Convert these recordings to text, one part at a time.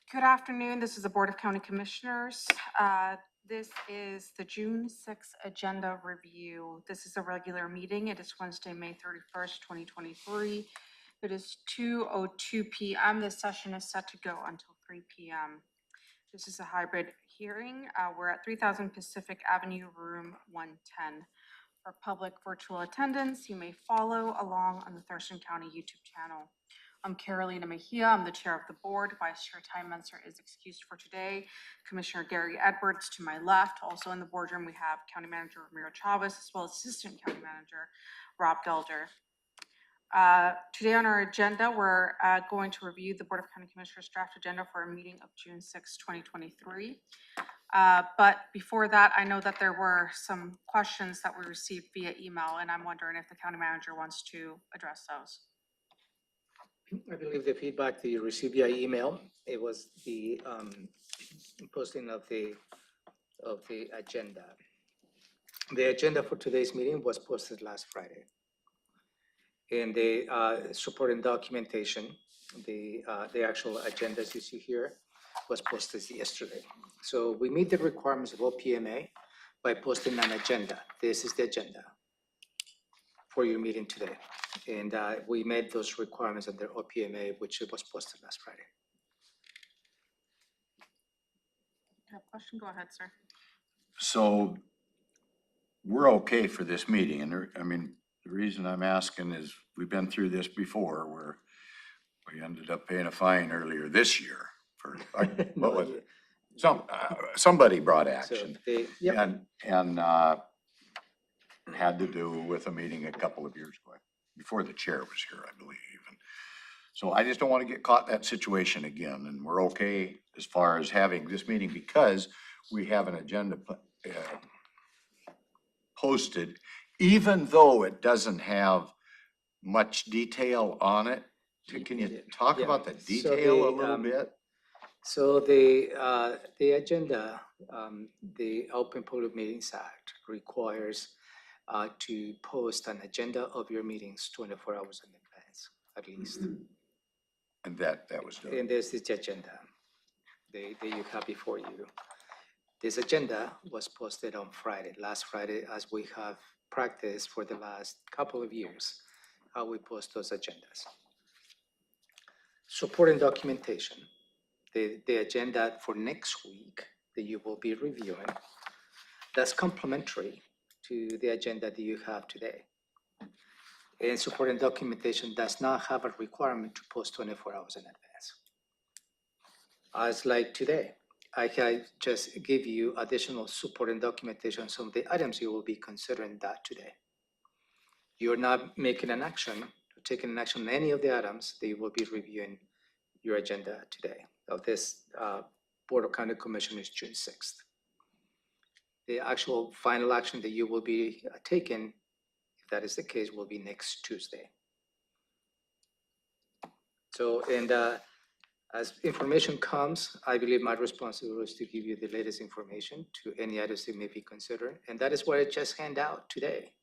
Good afternoon. This is the Board of County Commissioners. This is the June 6th agenda review. This is a regular meeting. It is Wednesday, May 31st, 2023. It is 2:02 p.m. This session is set to go until 3 p.m. This is a hybrid hearing. We're at 3000 Pacific Avenue, room 110. For public virtual attendance, you may follow along on the Thurston County YouTube channel. I'm Carolina Mejia. I'm the chair of the board. Vice Chair Ty Menser is excused for today. Commissioner Gary Edwards to my left. Also in the boardroom, we have County Manager Ramiro Chavez, as well as Assistant County Manager Rob Gelder. Today on our agenda, we're going to review the Board of County Commissioners draft agenda for a meeting of June 6, 2023. But before that, I know that there were some questions that we received via email, and I'm wondering if the county manager wants to address those. I believe the feedback that you received via email, it was the posting of the agenda. The agenda for today's meeting was posted last Friday. And the supporting documentation, the actual agendas you see here, was posted yesterday. So we meet the requirements of OPMA by posting an agenda. This is the agenda for your meeting today. And we met those requirements under OPMA, which was posted last Friday. You have a question? Go ahead, sir. So we're okay for this meeting. And I mean, the reason I'm asking is we've been through this before where we ended up paying a fine earlier this year for, what was it? Somebody brought action. So yep. And had to do with a meeting a couple of years ago, before the chair was here, I believe. And so I just don't want to get caught in that situation again. And we're okay as far as having this meeting because we have an agenda posted, even though it doesn't have much detail on it. Can you talk about the detail a little bit? So the agenda, the Open Public Meetings Act requires to post an agenda of your meetings 24 hours in advance, at least. And that was done. And this is the agenda that you have before you. This agenda was posted on Friday, last Friday, as we have practiced for the last couple of years, how we post those agendas. Supporting documentation, the agenda for next week that you will be reviewing, that's complementary to the agenda that you have today. And supporting documentation does not have a requirement to post 24 hours in advance. As like today, I can just give you additional supporting documentation on some of the items you will be considering that today. You're not making an action, taking an action on any of the items that you will be reviewing your agenda today of this Board of County Commissioners June 6th. The actual final action that you will be taking, if that is the case, will be next Tuesday. So, and as information comes, I believe my responsibility is to give you the latest information to any items you may be considering. And that is what I just handed out today.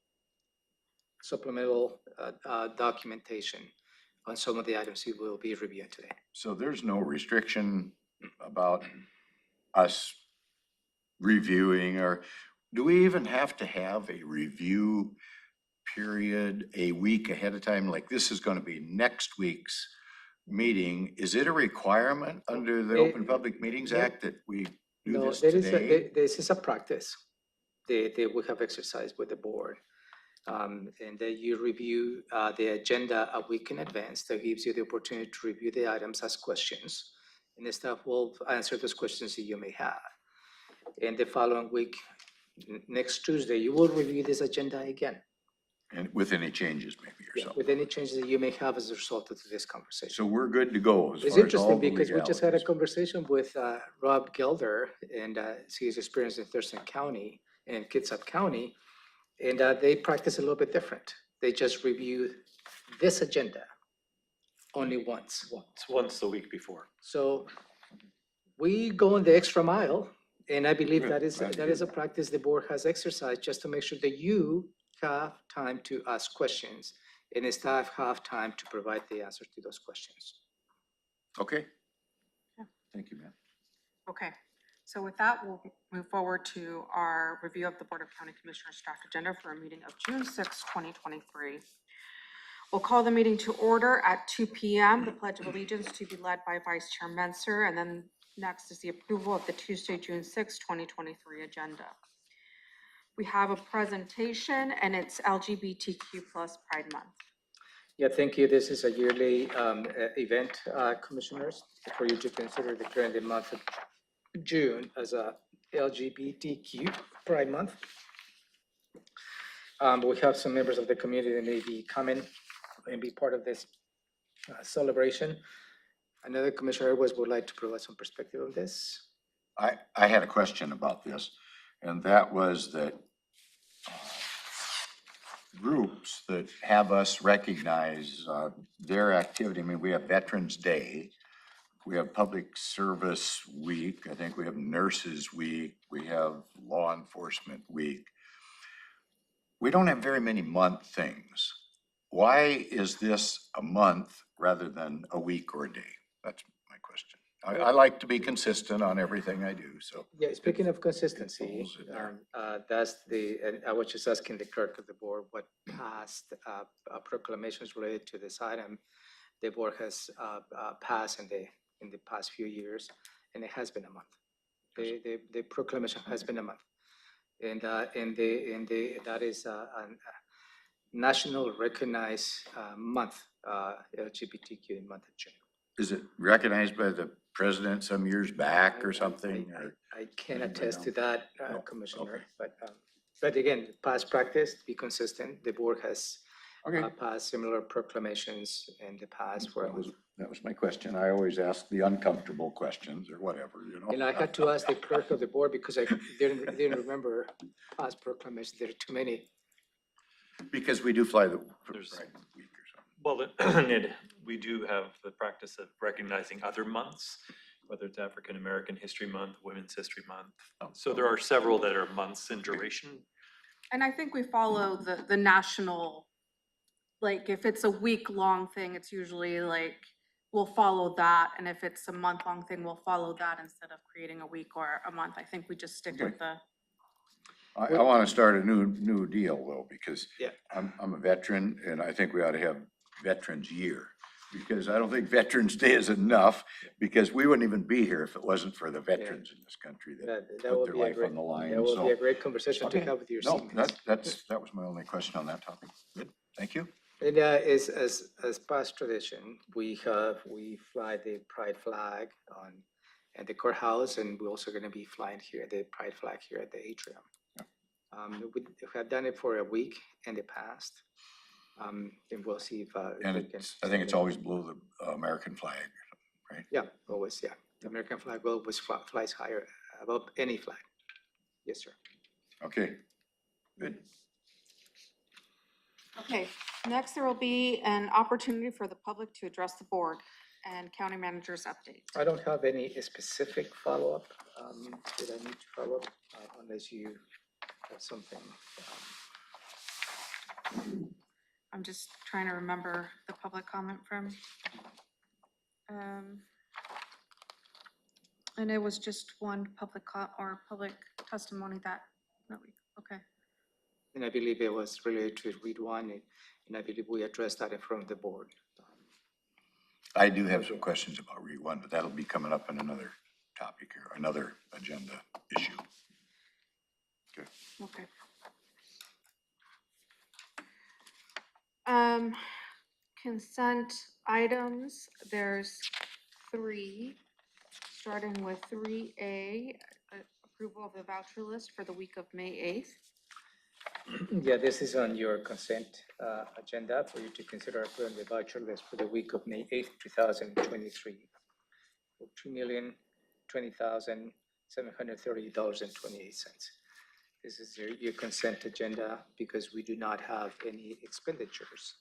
Supplemental documentation on some of the items you will be reviewing today. So there's no restriction about us reviewing, or do we even have to have a review period a week ahead of time? Like this is going to be next week's meeting. Is it a requirement under the Open Public Meetings Act that we do this today? This is a practice that we have exercised with the board. And that you review the agenda a week in advance. That gives you the opportunity to review the items, ask questions, and the staff will answer those questions that you may have. And the following week, next Tuesday, you will review this agenda again. And with any changes maybe or something. With any changes that you may have as a result of this conversation. So we're good to go. It's interesting because we just had a conversation with Rob Gelder, and he's experienced in Thurston County and Kitsap County. And they practice a little bit different. They just review this agenda only once. Once the week before. So we go on the extra mile, and I believe that is a practice the board has exercised just to make sure that you have time to ask questions and the staff have time to provide the answers to those questions. Okay. Thank you, ma'am. Okay, so with that, we'll move forward to our review of the Board of County Commissioners draft agenda for a meeting of June 6, 2023. We'll call the meeting to order at 2 p.m. The Pledge of Allegiance to be led by Vice Chair Menser, and then next is the approval of the Tuesday, June 6, 2023 agenda. We have a presentation, and it's LGBTQ plus Pride Month. Yeah, thank you. This is a yearly event, commissioners, for you to consider declaring the month of June as a LGBTQ Pride Month. We have some members of the community that may be coming and be part of this celebration. Another Commissioner Edwards would like to provide some perspective on this. I had a question about this, and that was that groups that have us recognize their activity. I mean, we have Veterans Day, we have Public Service Week, I think we have Nurses Week, we have Law Enforcement Week. We don't have very many month things. Why is this a month rather than a week or a day? That's my question. I like to be consistent on everything I do, so. Yeah, speaking of consistency, falls in there. and I was just asking the clerk of the board what past proclamations related to this item the board has passed in the past few years, and it has been a month. The proclamation has been a month. And that is a national recognized month, LGBTQ month of June. Is it recognized by the president some years back or something? I can attest to that, No, Commissioner, okay. but again, past practice, be consistent. The board has Okay, passed similar proclamations in the past. that was my question. I always ask the uncomfortable questions or whatever, you know? And I had to ask the clerk of the board because I didn't remember past proclamations. There are too many. Because we do fly the There's- Pride Week or something. Well, we do have the practice of recognizing other months, whether it's African American History Month, Women's History Month. So there are several that are months in duration. And I think we follow the national, like, if it's a week-long thing, it's usually like, we'll follow that. And if it's a month-long thing, we'll follow that instead of creating a week or a month. I think we just stick with the, I want to start a new deal though, because Yeah. I'm a veteran and I think we ought to have Veterans Year. Because I don't think Veterans Day is enough, because we wouldn't even be here if it wasn't for the veterans in this country that That put will their be a life great, on the line. that will be a So, great conversation to okay. have with your no, seniors. that was my only question on that topic. Good, thank you. And is as past tradition, we fly the pride flag at the courthouse, and we're also going to be flying here the pride flag here at the atrium. We have done it for a week in the past, and we'll see if. And we can I think it's extend it. always below the American flag. Yeah, always, yeah. The American flag always flies higher above any flag. Yes, sir. Okay, good. okay. Next, there will be an opportunity for the public to address the board and county manager's update. I don't have any specific follow-up that I need to follow up unless you have something. I'm just trying to remember the public comment from. And it was just one public public testimony that week. Okay. And I believe it was related to READ 1, and I believe we addressed that in front of the board. I do have some questions about RE 1, but that'll be coming up in another topic here, another agenda issue. Okay. Consent items, there's 3, starting with 3A, approval of the voucher list for the week of May 8th. Yeah, this is on your consent agenda for you to consider approving the voucher list for the week of May 8th, 2023. For $2,020,730.28. This is your consent agenda because we do not have any expenditures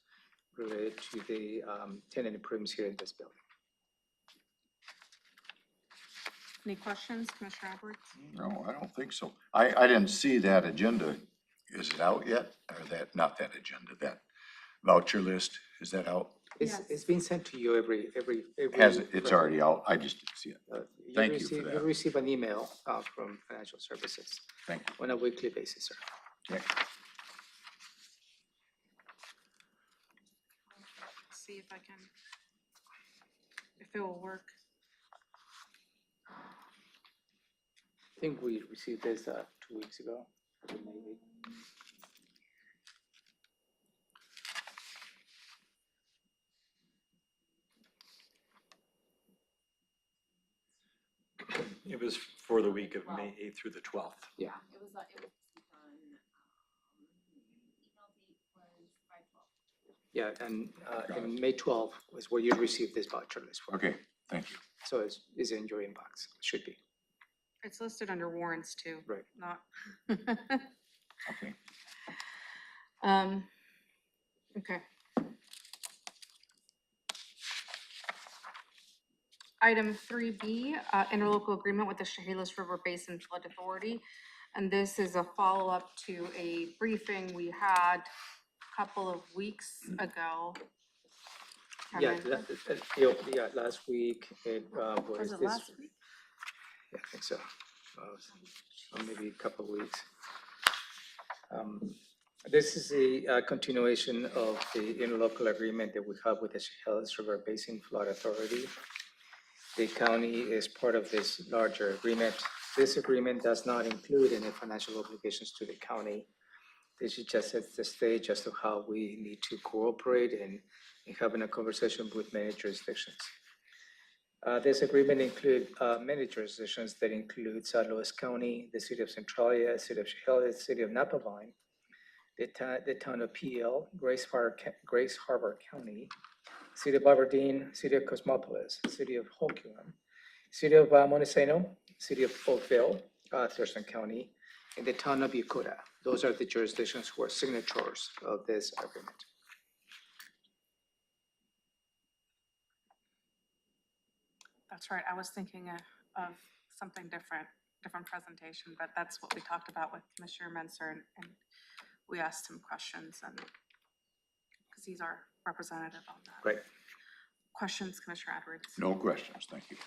related to the tenant improvements here in this building. Any questions, Commissioner Edwards? No, I don't think so. I didn't see that agenda. Is it out yet? Or not that agenda, that voucher list, is that out? It's been sent to you every. Has, it's already out, I just didn't see it. Thank you for You that. receive an email from Financial Services Thank you. on a weekly basis, sir. Okay. See if I can, if it will work. I think we received this 2 weeks ago, maybe. It was for the week of May 8th through the 12th. Yeah, It was on, email date was 5/12. yeah, and May 12th was where you received this voucher list for. Okay, thank you. So it's in your inbox, should be. It's listed under warrants too. Right. Not. Okay. Okay. Item 3B, interlocal agreement with the Chehalis River Basin Flood Authority. And this is a follow-up to a briefing we had a couple of weeks ago. Yeah, Kevin, last week it was Was it this. last week? Yeah, I think so. Or maybe a couple of weeks. This is a continuation of the interlocal agreement that we have with the Chehalis River Basin Flood Authority. The county is part of this larger agreement. This agreement does not include any financial obligations to the county. This is just at the stage as to how we need to cooperate and having a conversation with many jurisdictions. This agreement includes many jurisdictions that include San Luis County, the city of Centralia, city of Chehalis, city of Napavine, the town of PL, Grace Harbor County, city of Aberdeen, city of Cosmopolis, city of Hoquiam, city of Montesano, city of Oakville, Thurston County, and the town of Yokota. Those are the jurisdictions who are signatories of this agreement. That's right. I was thinking of something different presentation, but that's what we talked about with Commissioner Menser and we asked him questions and because he's our representative on that. Great. Questions, Commissioner Edwards? No questions, thank you.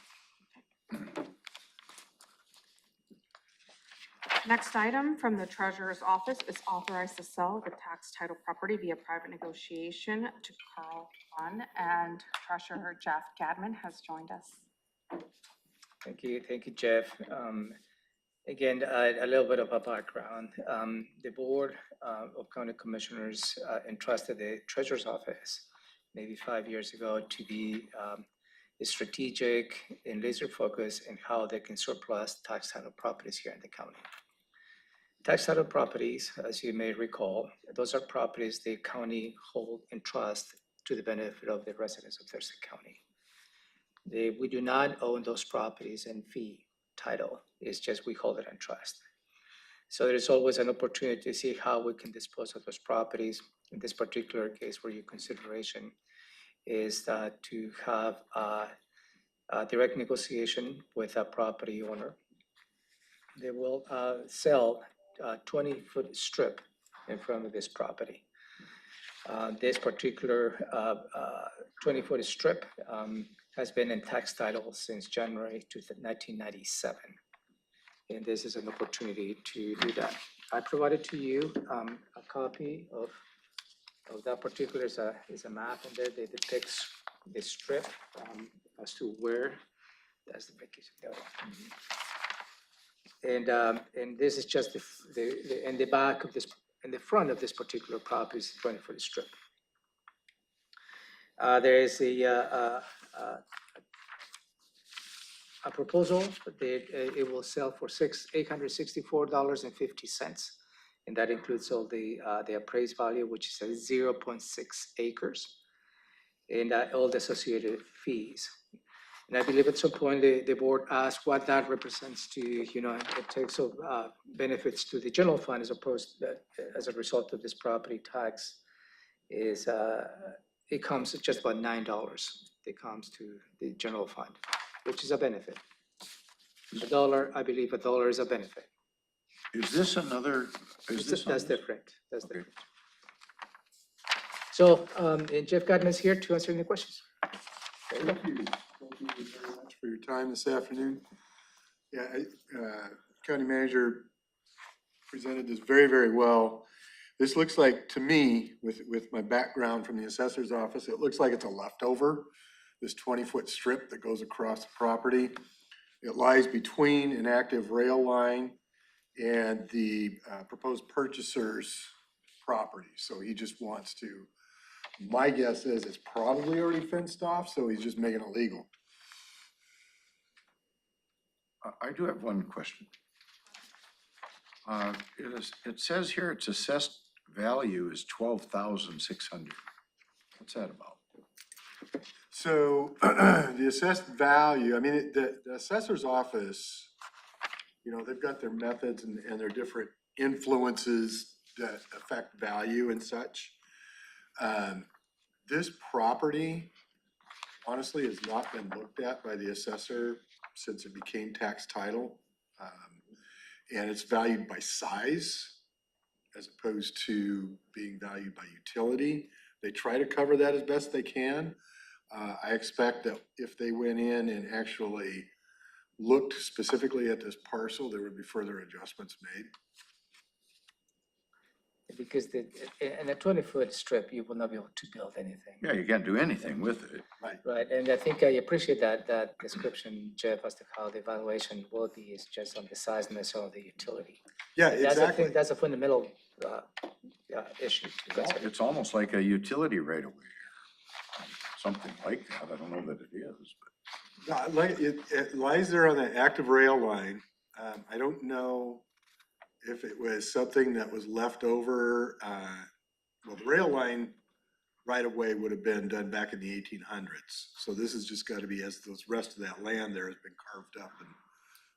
Next item from the treasurer's office is authorized to sell the tax title property via private negotiation to Carl Fun, and Treasurer Jeff Gadman has joined us. Thank you, Jeff. Again, a little bit of a background. The Board of County Commissioners entrusted the Treasurer's Office maybe 5 years ago to be strategic and laser focused in how they can surplus tax title properties here in the county. Tax title properties, as you may recall, those are properties the county hold in trust to the benefit of the residents of Thurston County. We do not own those properties in fee title. It's just we hold it in trust. So there's always an opportunity to see how we can dispose of those properties. In this particular case, where your consideration is to have a direct negotiation with a property owner. They will sell a 20-foot strip in front of this property. This particular 20-foot strip has been in tax title since January 1997. And this is an opportunity to do that. I provided to you a copy of that particular, is a map in there that depicts the strip as to where, that's the picture. And this is just in the back of this, in the front of this particular property is 20-foot strip. There is a proposal that it will sell for $864.50. And that includes all the appraised value, which is 0.6 acres, and all the associated fees. And I believe at some point the board asked what that represents to, in terms of benefits to the general fund as opposed to, as a result of this property tax, is it comes at just about $9. It comes to the general fund, which is a benefit. $1, I believe $1 is a benefit. Is this another, That's different. That's Okay. different. So, and Jeff Gardner is here to answer any questions. Thank you. Thank you very much for your time this afternoon. Yeah, County Manager presented this very, very well. This looks like, to me, with my background from the assessor's office, it looks like it's a leftover, this 20-foot strip that goes across the property. It lies between an active rail line and the proposed purchaser's property. So he just wants to, my guess is it's probably already fenced off, so he's just making it legal. I do have one question. It says here its assessed value is 12,600. What's that about? So the assessed value, I mean, the assessor's office, you know, they've got their methods and their different influences that affect value and such. This property honestly has not been looked at by the assessor since it became tax title. And it's valued by size as opposed to being valued by utility. They try to cover that as best they can. I expect that if they went in and actually looked specifically at this parcel, there would be further adjustments made. Because in a 20-foot strip, you will not be able to build anything. Yeah, you can't do anything with it. Right, and I think I appreciate that description, Jeff, as to how the evaluation will be is just on the size and also the utility. Yeah, That's, I exactly. think that's a fundamental issue to consider. It's almost like a utility right away. Something like that. I don't know that it is, but. Like, it lies there on the active rail line. I don't know if it was something that was left over. Well, the rail line right of way would have been done back in the 1800s. So this has just got to be, as those rest of that land there has been carved up and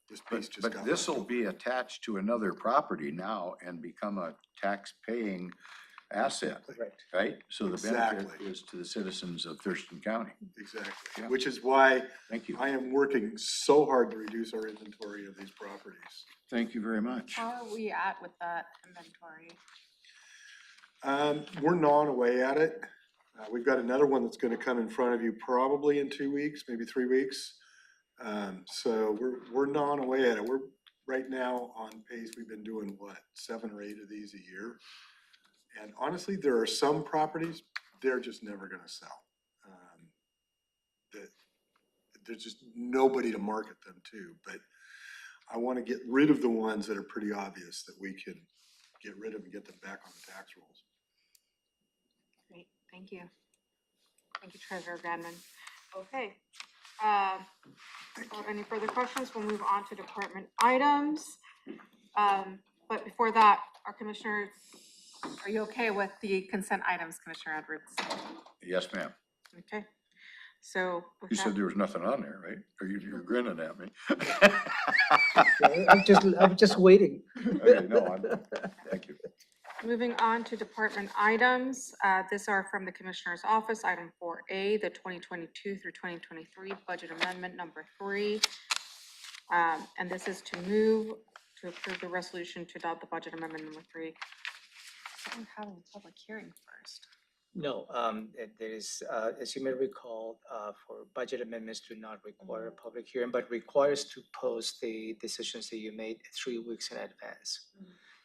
this piece just got. But this will be attached to another property now and become a tax-paying asset, Right. right? So the benefit Exactly. is to the citizens of Thurston County. Exactly, Yeah. which is why Thank you. I am working so hard to reduce our inventory of these properties. Thank you very much. How are we at with that inventory? We're gnawing away at it. We've got another one that's gonna come in front of you probably in 2 weeks, maybe 3 weeks. So we're gnawing away at it. We're right now on pace. We've been doing what, 7 or 8 of these a year. And honestly, there are some properties, they're just never gonna sell. That there's just nobody to market them to, but I wanna get rid of the ones that are pretty obvious that we can get rid of and get them back on the tax rolls. Great, thank you. Thank you, Treasurer Ganman. Okay. Without any further questions, we'll move on to department items. But before that, our commissioners, are you okay with the consent items, Commissioner Edwards? Yes, ma'am. Okay, so. with You that- said there was nothing on there, right? Or you're grinning at me? I'm just waiting. Okay, no, thank you. Moving on to department items, these are from the Commissioner's Office, item 4A, the 2022 through 2023 budget amendment number 3. And this is to move to approve the resolution to adopt the budget amendment number 3. I don't have a public hearing first. No, there is, as you may recall, for budget amendments do not require a public hearing, but requires to post the decisions that you made 3 weeks in advance.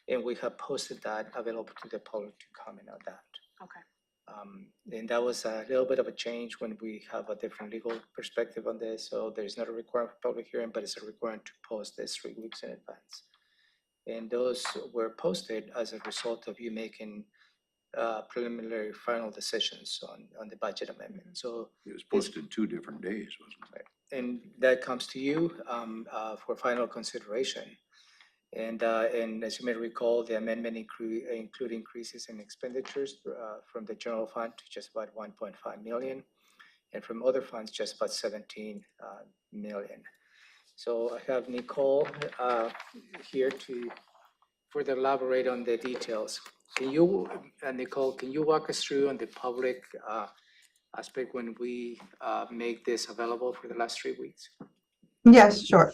And we have posted that available to the public to comment on that. Okay, And that was a little bit of a change when we have a different legal perspective on this. So there's not a requirement for public hearing, but it's a requirement to post this 3 weeks in advance. And those were posted as a result of you making preliminary final decisions on the budget amendment. So, It was posted 2 different days, wasn't it? and that comes to you for final consideration. And as you may recall, the amendment include increases in expenditures from the general fund to just about 1.5 million, and from other funds, just about 17 million. So I have Nicole here to further elaborate on the details. Can you, Nicole, can you walk us through on the public aspect when we make this available for the last 3 weeks? Yes, sure.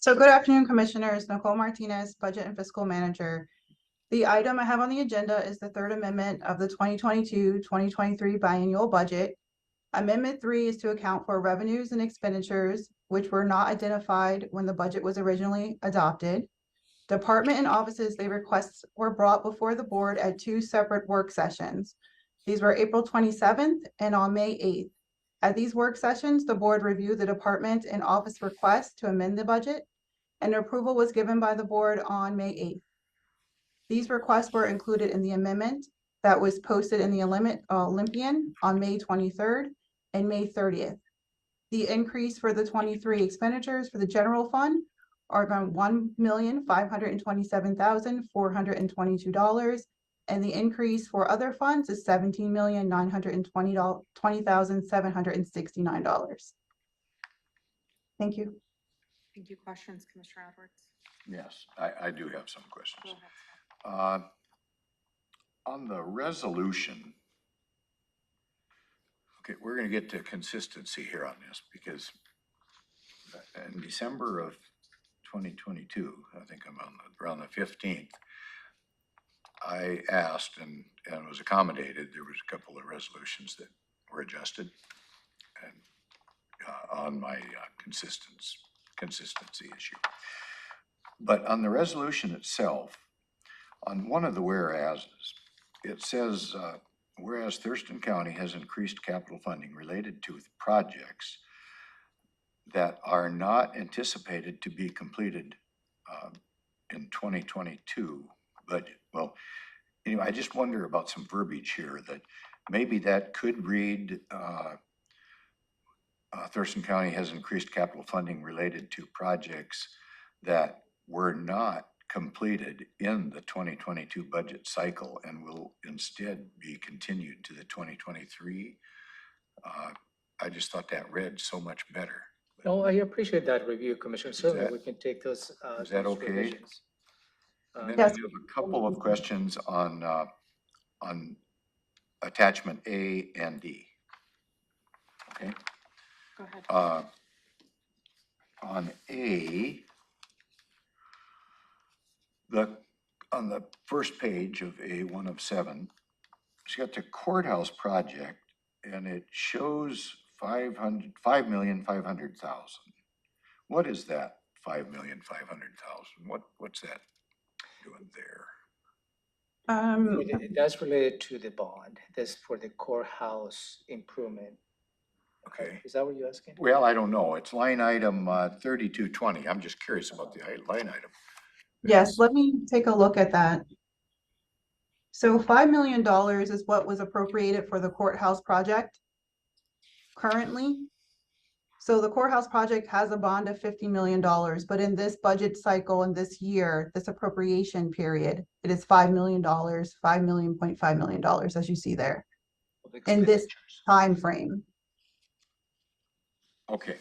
So good afternoon, Commissioners. Nicole Martinez, Budget and Fiscal Manager. The item I have on the agenda is the third amendment of the 2022-2023 biennial budget. Amendment 3 is to account for revenues and expenditures which were not identified when the budget was originally adopted. Department and offices, they requests were brought before the board at 2 separate work sessions. These were April 27th and on May 8th. At these work sessions, the board reviewed the department and office requests to amend the budget, and approval was given by the board on May 8th. These requests were included in the amendment that was posted in the Olympian on May 23rd and May 30th. The increase for the 23 expenditures for the general fund are going $1,527,422, and the increase for other funds is $17,920,769. Thank you. Thank you. Questions, Commissioner Edwards? Yes, I do have some questions. Go ahead. On the resolution, okay, we're gonna get to consistency here on this because in December of 2022, I think I'm around the 15th, I asked and was accommodated. There was a couple of resolutions that were adjusted and on my consistency issue. But on the resolution itself, on one of the whereases, it says, whereas Thurston County has increased capital funding related to projects that are not anticipated to be completed in 2022 budget. Well, anyway, I just wonder about some verbiage here that maybe that could read, Thurston County has increased capital funding related to projects that were not completed in the 2022 budget cycle and will instead be continued to the 2023. I just thought that read so much better. No, I appreciate that review, Commissioner. Certainly, that- we can take those. is that those okay? revisions. And then I Yes. have a couple of questions on attachment A and D. Okay. Go ahead. On A, on the first page of A1 of 7, it's got the courthouse project and it shows $5,500,000. What is that $5,500,000? What's that doing there? That's related to the bond. That's for the courthouse improvement. Okay. Is that what you're asking? Well, I don't know. It's line item 3220. I'm just curious about the line item. Yes, let me take a look at that. So $5 million is what was appropriated for the courthouse project currently. So the courthouse project has a bond of $50 million, but in this budget cycle in this year, this appropriation period, it is $5 million, $5.5 million, as you see there, in this time frame. Okay,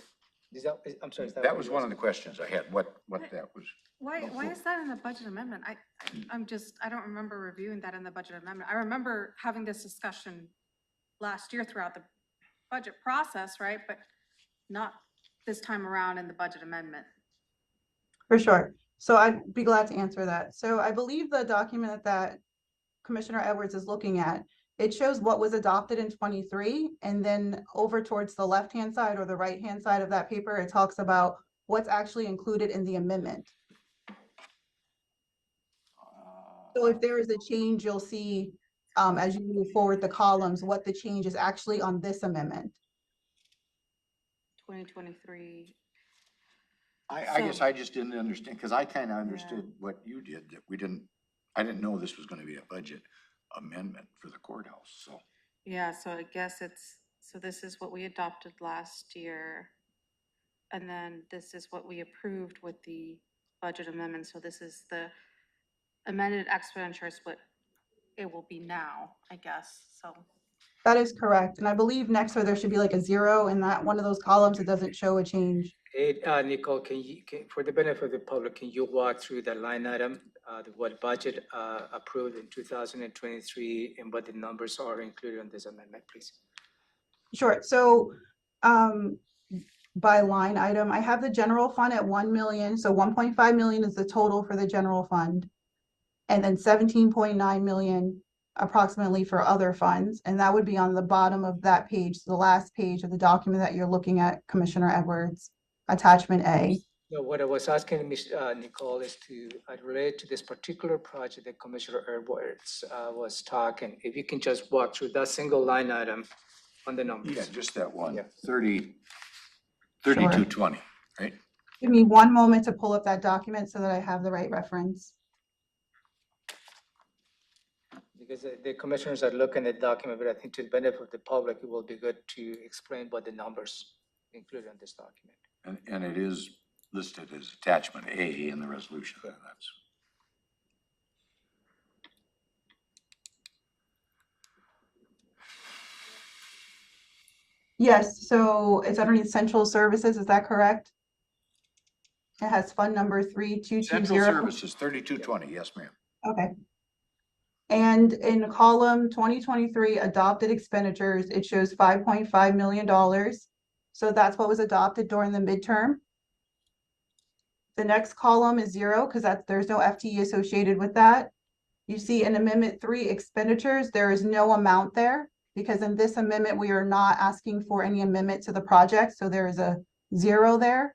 I'm sorry. that was one of the questions I had, what that was. Why is that in the budget amendment? I don't remember reviewing that in the budget amendment. I remember having this discussion last year throughout the budget process, right? But not this time around in the budget amendment. For sure. So I'd be glad to answer that. So I believe the document that Commissioner Edwards is looking at, it shows what was adopted in 23, and then over towards the left-hand side or the right-hand side of that paper, it talks about what's actually included in the amendment. So if there is a change, you'll see as you move forward the columns, what the change is actually on this amendment. 2023. I guess So- I just didn't understand, because I kind of understood what you did, that I didn't know this was going to be a budget amendment for the courthouse, so. Yeah, so I guess so this is what we adopted last year. And then this is what we approved with the budget amendment. So this is the amended expenditures, what it will be now, I guess, so. That is correct. And I believe next there should be like a 0 in that one of those columns. It doesn't show a change. Hey, Nicole, for the benefit of the public, can you walk through the line item, what budget approved in 2023 and what the numbers are included in this amendment, please? Sure. So by line item, I have the general fund at 1 million. So 1.5 million is the total for the general fund. and then 17.9 million approximately for other funds, and that would be on the bottom of that page, the last page of the document that you're looking at, Commissioner Edwards, attachment A. No, what I was asking Ms. Nicole is to, relate to this particular project that Commissioner Edwards was talking, if you can just walk through that single line item on the numbers. Yeah, just that one, Yeah. 3220, right? Give me one moment to pull up that document so that I have the right reference. Because the commissioners are looking at the document, but I think to the benefit of the public, it will be good to explain what the numbers included in this document. And it is listed as attachment A in the resolution. That's. Yes, so it's underneath central services, is that correct? It has fund number Central 3220. Services, 3220, yes, ma'am. Okay. And in column 2023 adopted expenditures, it shows $5.5 million. So that's what was adopted during the midterm. The next column is 0 because there's no FTE associated with that. You see in Amendment 3 expenditures, there is no amount there because in this amendment, we are not asking for any amendment to the project. So there is a 0 there.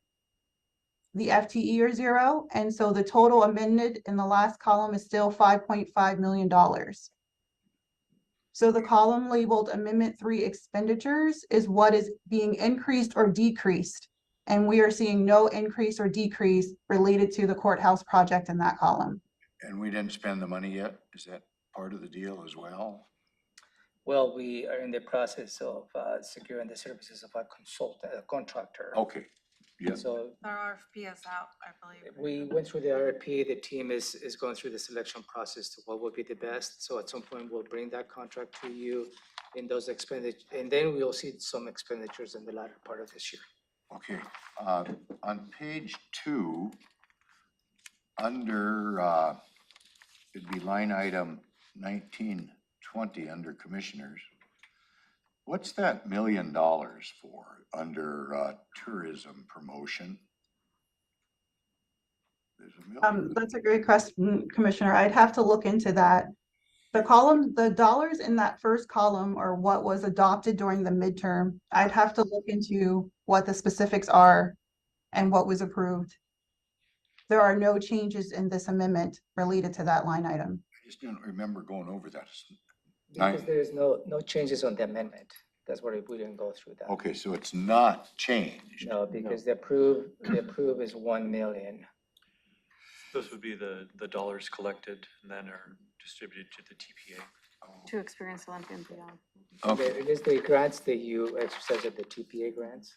The FTE are 0. And so the total amended in the last column is still $5.5 million. So the column labeled Amendment 3 expenditures is what is being increased or decreased. And we are seeing no increase or decrease related to the courthouse project in that column. And we didn't spend the money yet? Is that part of the deal as well? Well, we are in the process of securing the services of a contractor. Okay, yeah. So Our RFP is out, I believe. we went through the RFP, the team is going through the selection process to what would be the best. So at some point, we'll bring that contract to you in those expenditures, and then we'll see some expenditures in the latter part of this year. Okay, on page 2, under, it'd be line item 1920 under commissioners. What's that $1 million for under tourism promotion? There's $1 million. That's a great question, Commissioner. I'd have to look into that. The column, the dollars in that first column are what was adopted during the midterm. I'd have to look into what the specifics are and what was approved. There are no changes in this amendment related to that line item. I just didn't remember going over that. Because there is no changes on the amendment. That's why we didn't go through that. Okay, so it's not changed. No, because the approve is 1 million. Those would be the dollars collected and then are distributed to the TPA. To experience Olympia and beyond. Okay, It is the grants that you exercise at the TPA grants.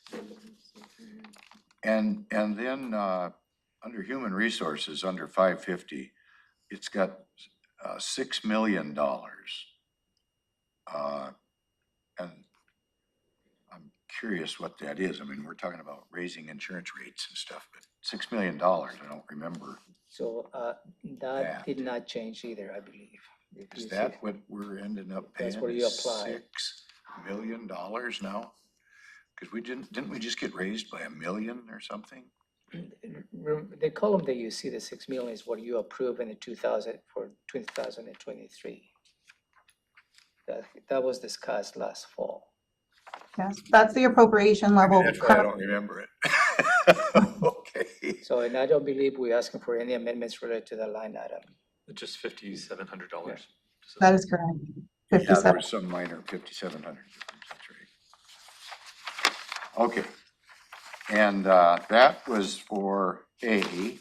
and then, under human resources, under 550, it's got, $6 million. And I'm curious what that is. I mean, we're talking about raising insurance rates and stuff, but $6 million, I don't remember. So that did not change either, I believe. If Is you that see- what we're ending up paying? That's where you is apply. $6 million now? Because didn't we just get raised by $1 million or something? The column that you see, the 6 million, is what you approve in the 2023. That was discussed last fall. Yes, that's the appropriation level. That's why I don't remember it. Okay. So, and I don't believe we're asking for any amendments related to that line item. Just $5,700. That is correct. Yeah, there 57. was some minor 5,700 difference, that's right. Okay. And that was for A.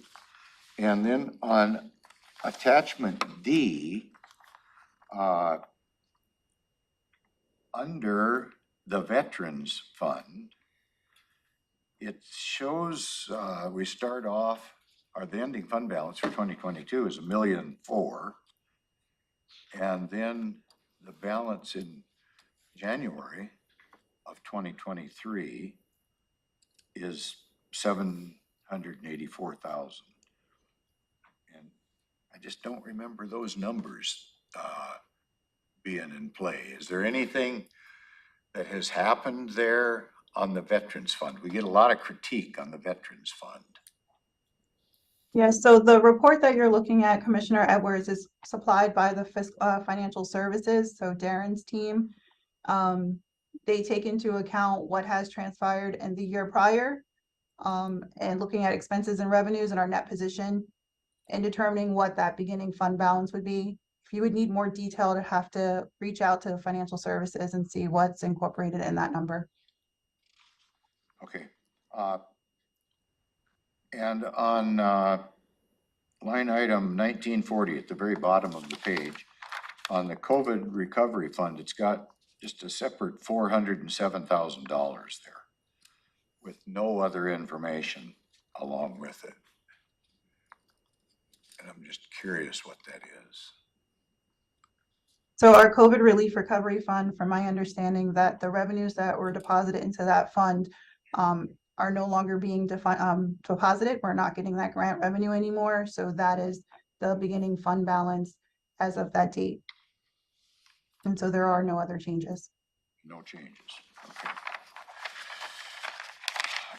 And then on attachment D, under the Veterans Fund, it shows we start off, the ending fund balance for 2022 is $1.4 million. And then the balance in January of 2023 is $784,000. And I just don't remember those numbers being in play. Is there anything that has happened there on the Veterans Fund? We get a lot of critique on the Veterans Fund. Yes, so the report that you're looking at, Commissioner Edwards, is supplied by the Financial Services, so Darren's team. They take into account what has transpired in the year prior, and looking at expenses and revenues and our net position and determining what that beginning fund balance would be. If you would need more detail, to have to reach out to Financial Services and see what's incorporated in that number. Okay. And on line item 1940 at the very bottom of the page, on the COVID recovery fund, it's got just a separate $407,000 there with no other information along with it. And I'm just curious what that is. So our COVID relief recovery fund, from my understanding, that the revenues that were deposited into that fund are no longer being deposited. We're not getting that grant revenue anymore. So that is the beginning fund balance as of that date. And so there are no other changes. No changes. Okay.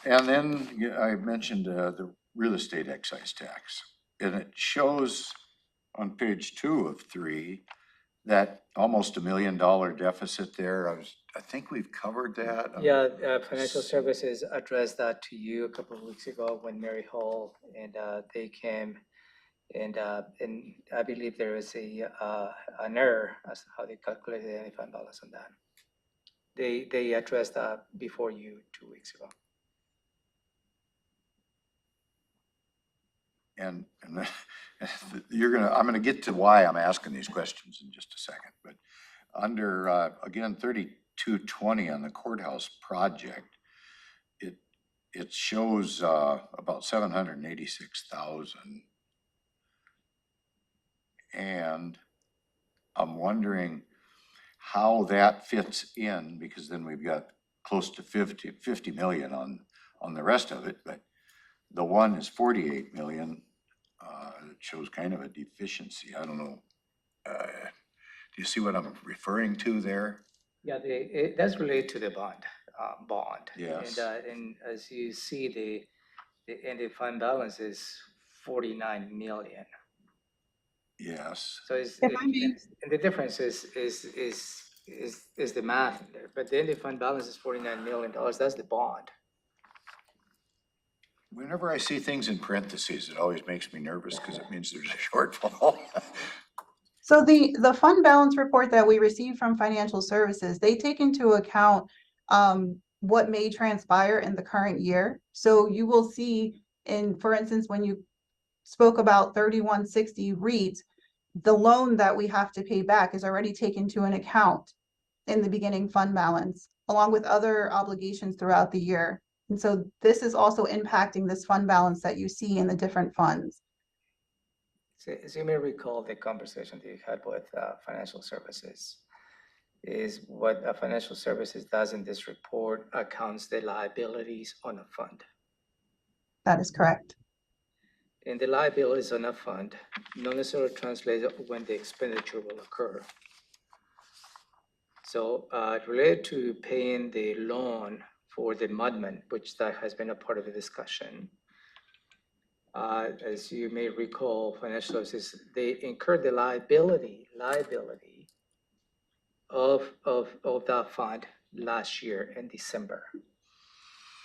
And then I mentioned the real estate excise tax, and it shows on page 2 of 3 that almost $1 million deficit there. I think we've covered that. Yeah, Financial Services addressed that to you a couple of weeks ago when Mary Hall and they came, and I believe there is an error as to how they calculated the fund balance on that. They addressed that before you 2 weeks ago. And I'm gonna get to why I'm asking these questions in just a second, but under, again, 3220 on the courthouse project, it shows, about 786,000. And I'm wondering how that fits in, because then we've got close to 50 million on the rest of it, but the one is 48 million. It shows kind of a deficiency. I don't know. Do you see what I'm referring to there? Yeah, that's related to the bond. Yes. And as you see, the ending fund balance is 49 million. Yes. So and the difference is the math in there, but the ending fund balance is $49 million. That's the bond. Whenever I see things in parentheses, it always makes me nervous because it means there's a shortfall. So the fund balance report that we received from Financial Services, they take into account what may transpire in the current year. So you will see for instance, when you spoke about 3160 REIT, the loan that we have to pay back is already taken into an account in the beginning fund balance, along with other obligations throughout the year. And so this is also impacting this fund balance that you see in the different funds. So as you may recall, the conversation that you had with Financial Services is what Financial Services does in this report accounts the liabilities on a fund. That is correct. And the liabilities on a fund not necessarily translate when the expenditure will occur. So related to paying the loan for the mudman, which that has been a part of the discussion, as you may recall, Financial Services, they incurred the liability of that fund last year in December.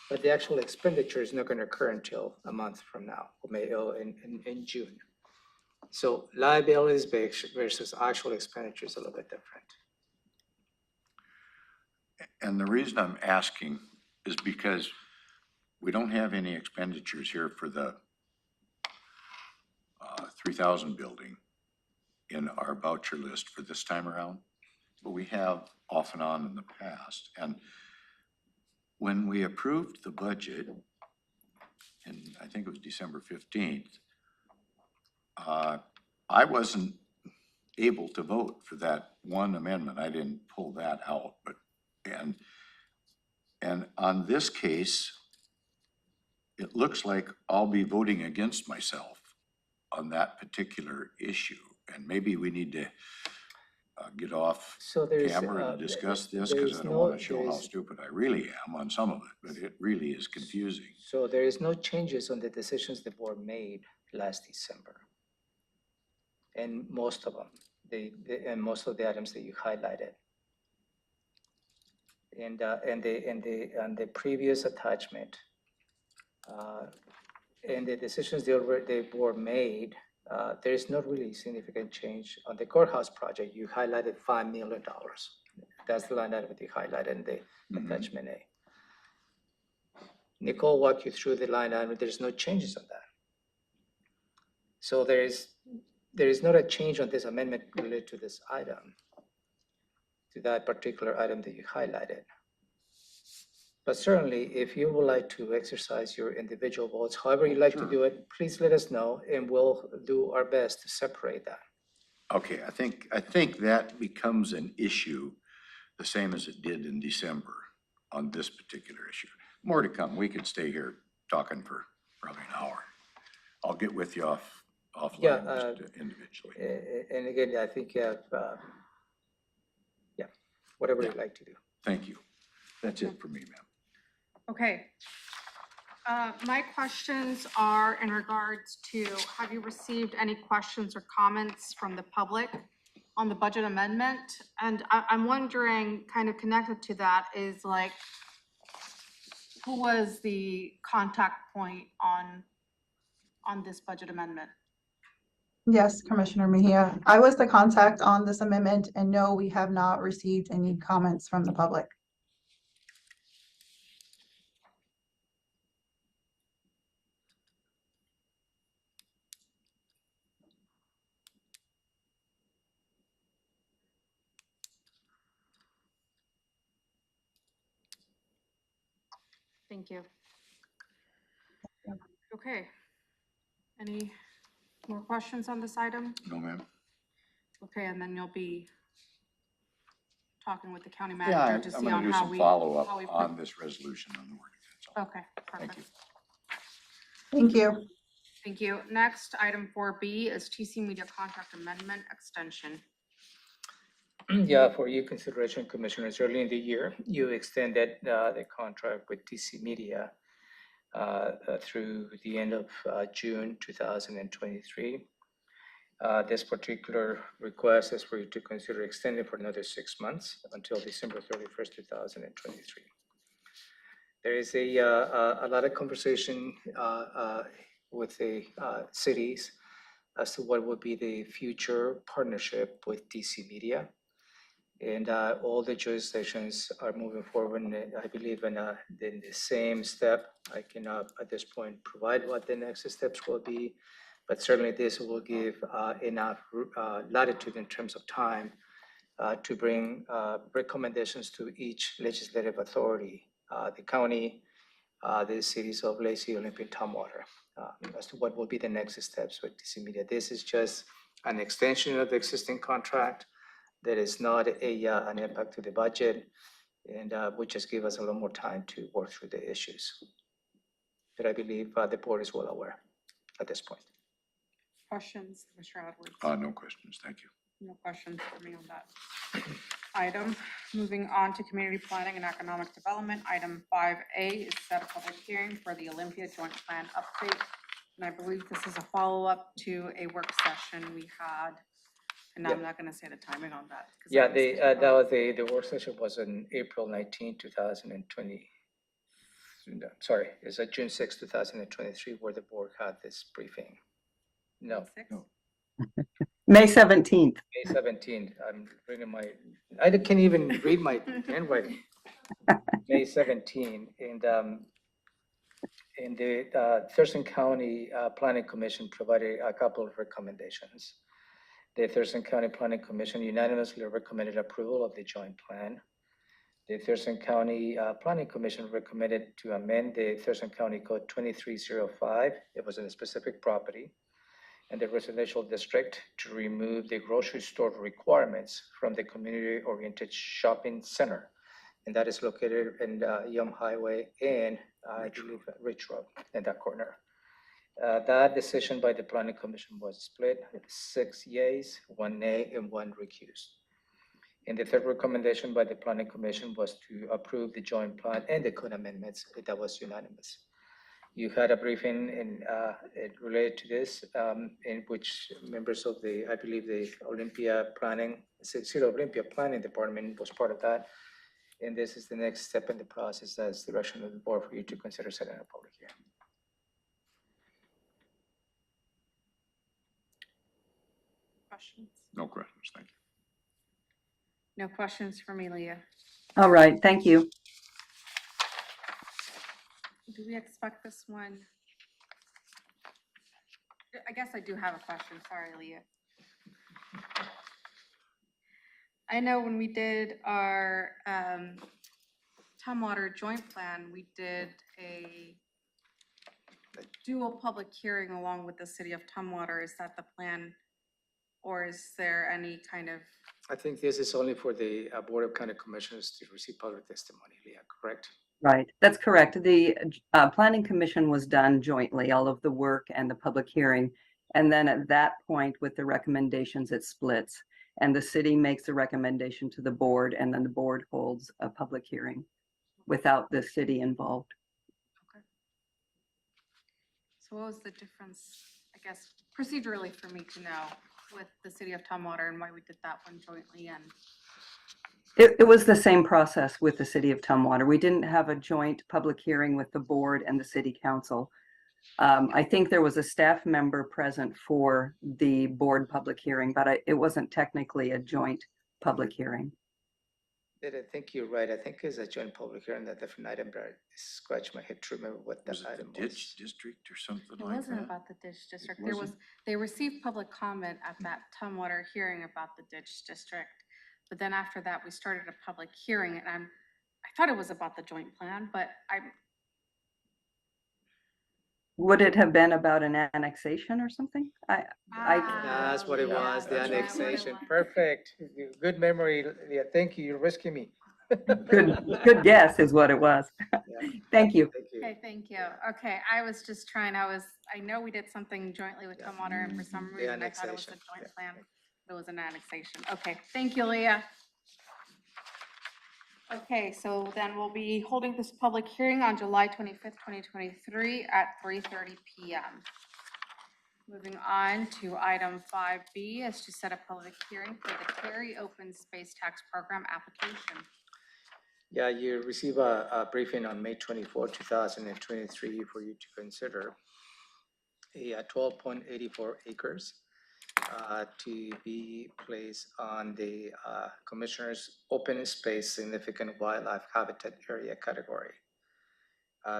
But the actual expenditure is not going to occur until a month from now, or in June. So liabilities versus actual expenditure is a little bit different. And the reason I'm asking is because we don't have any expenditures here for the 3000 building in our voucher list for this time around, but we have off and on in the past. And when we approved the budget, and I think it was December 15th, I wasn't able to vote for that one amendment. I didn't pull that out, but and on this case, it looks like I'll be voting against myself on that particular issue. And maybe we need to get off camera and discuss this, because I don't want to show how stupid I really am on some of it, but it really is confusing. So there is no changes on the decisions the board made last December. And most of them, and most of the items that you highlighted. And the previous attachment, and the decisions they were made, there is not really significant change. On the courthouse project, you highlighted $5 million. That's the line item that you highlighted in the attachment A. Nicole walked you through the line item, there's no changes on that. So there is not a change on this amendment related to this item, to that particular item that you highlighted. But certainly, if you would like to exercise your individual votes, however you like to do it, please let us know and we'll do our best to separate that. Okay, I think that becomes an issue, the same as it did in December on this particular issue. More to come. We could stay here talking for probably an hour. I'll get with you offline Yeah, just individually. And again, I think you have, whatever Yeah. you'd like to do. Thank you. That's it for me, ma'am. Okay. My questions are in regards to, have you received any questions or comments from the public on the budget amendment? And I'm wondering, kind of connected to that, is like, who was the contact point on this budget amendment? Yes, Commissioner Mejia. I was the contact on this amendment, and no, we have not received any comments from the public. Thank you. Okay. Any more questions on this item? No, ma'am. Okay, and then you'll be talking with the county Yeah, manager to I'm see gonna on do how some we. follow-up how we on this resolution on the word council. Okay, Thank perfect. you. Thank you. Thank you. Next, item 4B is TC Media Contract Amendment Extension. Yeah, for your consideration, Commissioners, early in the year, you extended the contract with TC Media through the end of June 2023. This particular request is for you to consider extending for another 6 months until December 31st, 2023. There is a lot of conversation with the cities as to what would be the future partnership with DC Media. And all the jurisdictions are moving forward, and I believe in the same step. I cannot at this point provide what the next steps will be, but certainly this will give enough latitude in terms of time to bring recommendations to each legislative authority, the county, the cities of Lacey, Olympia, and Tumwater, as to what will be the next steps with DC Media. This is just an extension of the existing contract. There is not an impact to the budget, and would just give us a little more time to work through the issues that I believe the board is well aware at this point. Questions, Mr. Edwards? No questions. Thank you. No questions for me on that item. Moving on to Community Planning and Economic Development, item 5A is set a public hearing for the Olympia Joint Plan update. And I believe this is a follow-up to a work session we had. And I'm not gonna say the timing on that. 'Cause Yeah, I missed it. that was the work session was on April 19, 2020. No, sorry, it's June 6, 2023, where the board had this briefing. No, Six? no. May 17th. May 17. I'm reading I can't even read my handwriting. May 17, and the Thurston County Planning Commission provided a couple of recommendations. The Thurston County Planning Commission unanimously recommended approval of the joint plan. The Thurston County Planning Commission recommended to amend the Thurston County Code 2305. It was in a specific property and the residential district to remove the grocery store requirements from the community-oriented shopping center. And that is located in Yum Highway and I believe Ridge Road in that corner. That decision by the Planning Commission was split, 6 yeas, 1 nay, and 1 recused. And the third recommendation by the Planning Commission was to approve the joint plan and the code amendments. That was unanimous. You had a briefing related to this, in which members of I believe the City Olympia Planning Department was part of that. And this is the next step in the process as the direction of the board for you to consider setting a public hearing. Questions? No questions, thank you. No questions for me, Leah. All right, thank you. Do we expect this one? I guess I do have a question. Sorry, Leah. I know when we did our Tumwater joint plan, we did a dual public hearing along with the city of Tumwater. Is that the plan? Or is there any kind of, I think this is only for the Board of County Commissioners to receive public testimony, Leah, correct? Right, that's correct. The Planning Commission was done jointly, all of the work and the public hearing. And then at that point, with the recommendations, it splits. And the city makes a recommendation to the board, and then the board holds a public hearing without the city involved. so what was the difference, I guess, procedurally for me to know with the city of Tumwater and why we did that one jointly and? It was the same process with the city of Tumwater. We didn't have a joint public hearing with the board and the city council. I think there was a staff member present for the board public hearing, but it wasn't technically a joint public hearing. I think you're right. I think it's a joint public hearing, a different item, but I scratch my head to remember what that Was it item the was. ditch district or something It like wasn't that? about the ditch district. It There was, wasn't? they received public comment at that Tumwater hearing about the ditch district. But then after that, we started a public hearing and I thought it was about the joint plan, but Would it have been about an annexation or something? That's what it yeah, was, the that's what it annexation. was. Perfect. Good memory, Leah. Thank you. You're risking me. Good guess is what it was. Yeah. Thank you. Thank you. Okay, thank you. Okay, I was just trying, I know we did something jointly with Tumwater and for some The reason I thought it was a annexation, joint yeah. plan. It was an annexation. Okay, thank you, Leah. Okay, so then we'll be holding this public hearing on July 25th, 2023 at 3:30 p.m. Moving on to item 5B is to set a public hearing for the Cary Open Space Tax Program application. Yeah, you receive a briefing on May 24, 2023 for you to consider a 12.84 acres to be placed on the Commissioner's Open Space Significant Wildlife Habitat Area category.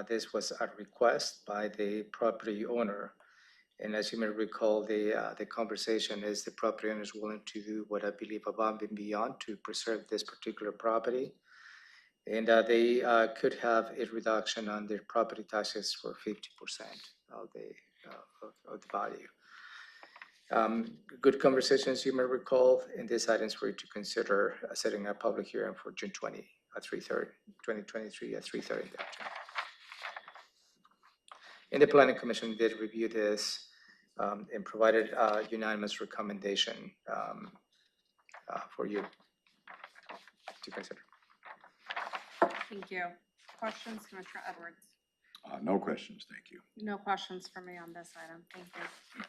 This was a request by the property owner. And as you may recall, the conversation is the property owner is willing to do what I believe above and beyond to preserve this particular property. And they could have a reduction on their property taxes for 50% of the value. Good conversations, you may recall, in these items for you to consider setting a public hearing for June 20 at 3:30, 2023 at 3:30. And the Planning Commission did review this and provided a unanimous recommendation for you to consider. Thank you. Questions, Commissioner Edwards? No questions, thank you. No questions for me on this item. Thank you.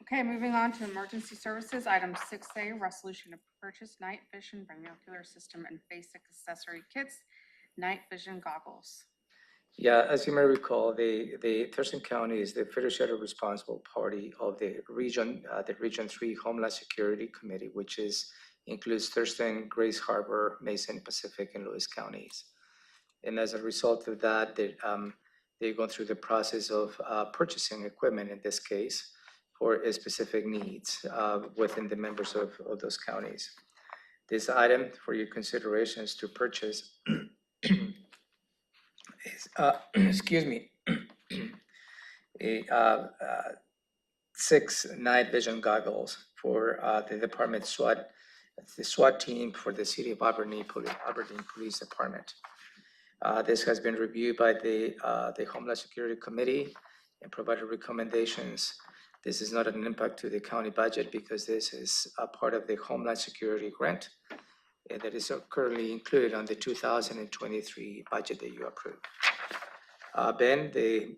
Okay, moving on to emergency services, item 6A, resolution to purchase night vision binocular system and basic accessory kits, night vision goggles. Yeah, as you may recall, the Thurston County is the fiduciary responsible party of the Region 3 Homeland Security Committee, which includes Thurston, Grace Harbor, Mason, Pacific, and Lewis counties. And as a result of that, they've gone through the process of purchasing equipment in this case for specific needs within the members of those counties. This item for your consideration is to purchase excuse me, a 6 night vision goggles for the department the SWAT team for the City of Aberdeen Police Department. This has been reviewed by the Homeland Security Committee and provided recommendations. This is not an impact to the county budget because this is a part of the Homeland Security grant that is currently included on the 2023 budget that you approved. Ben, the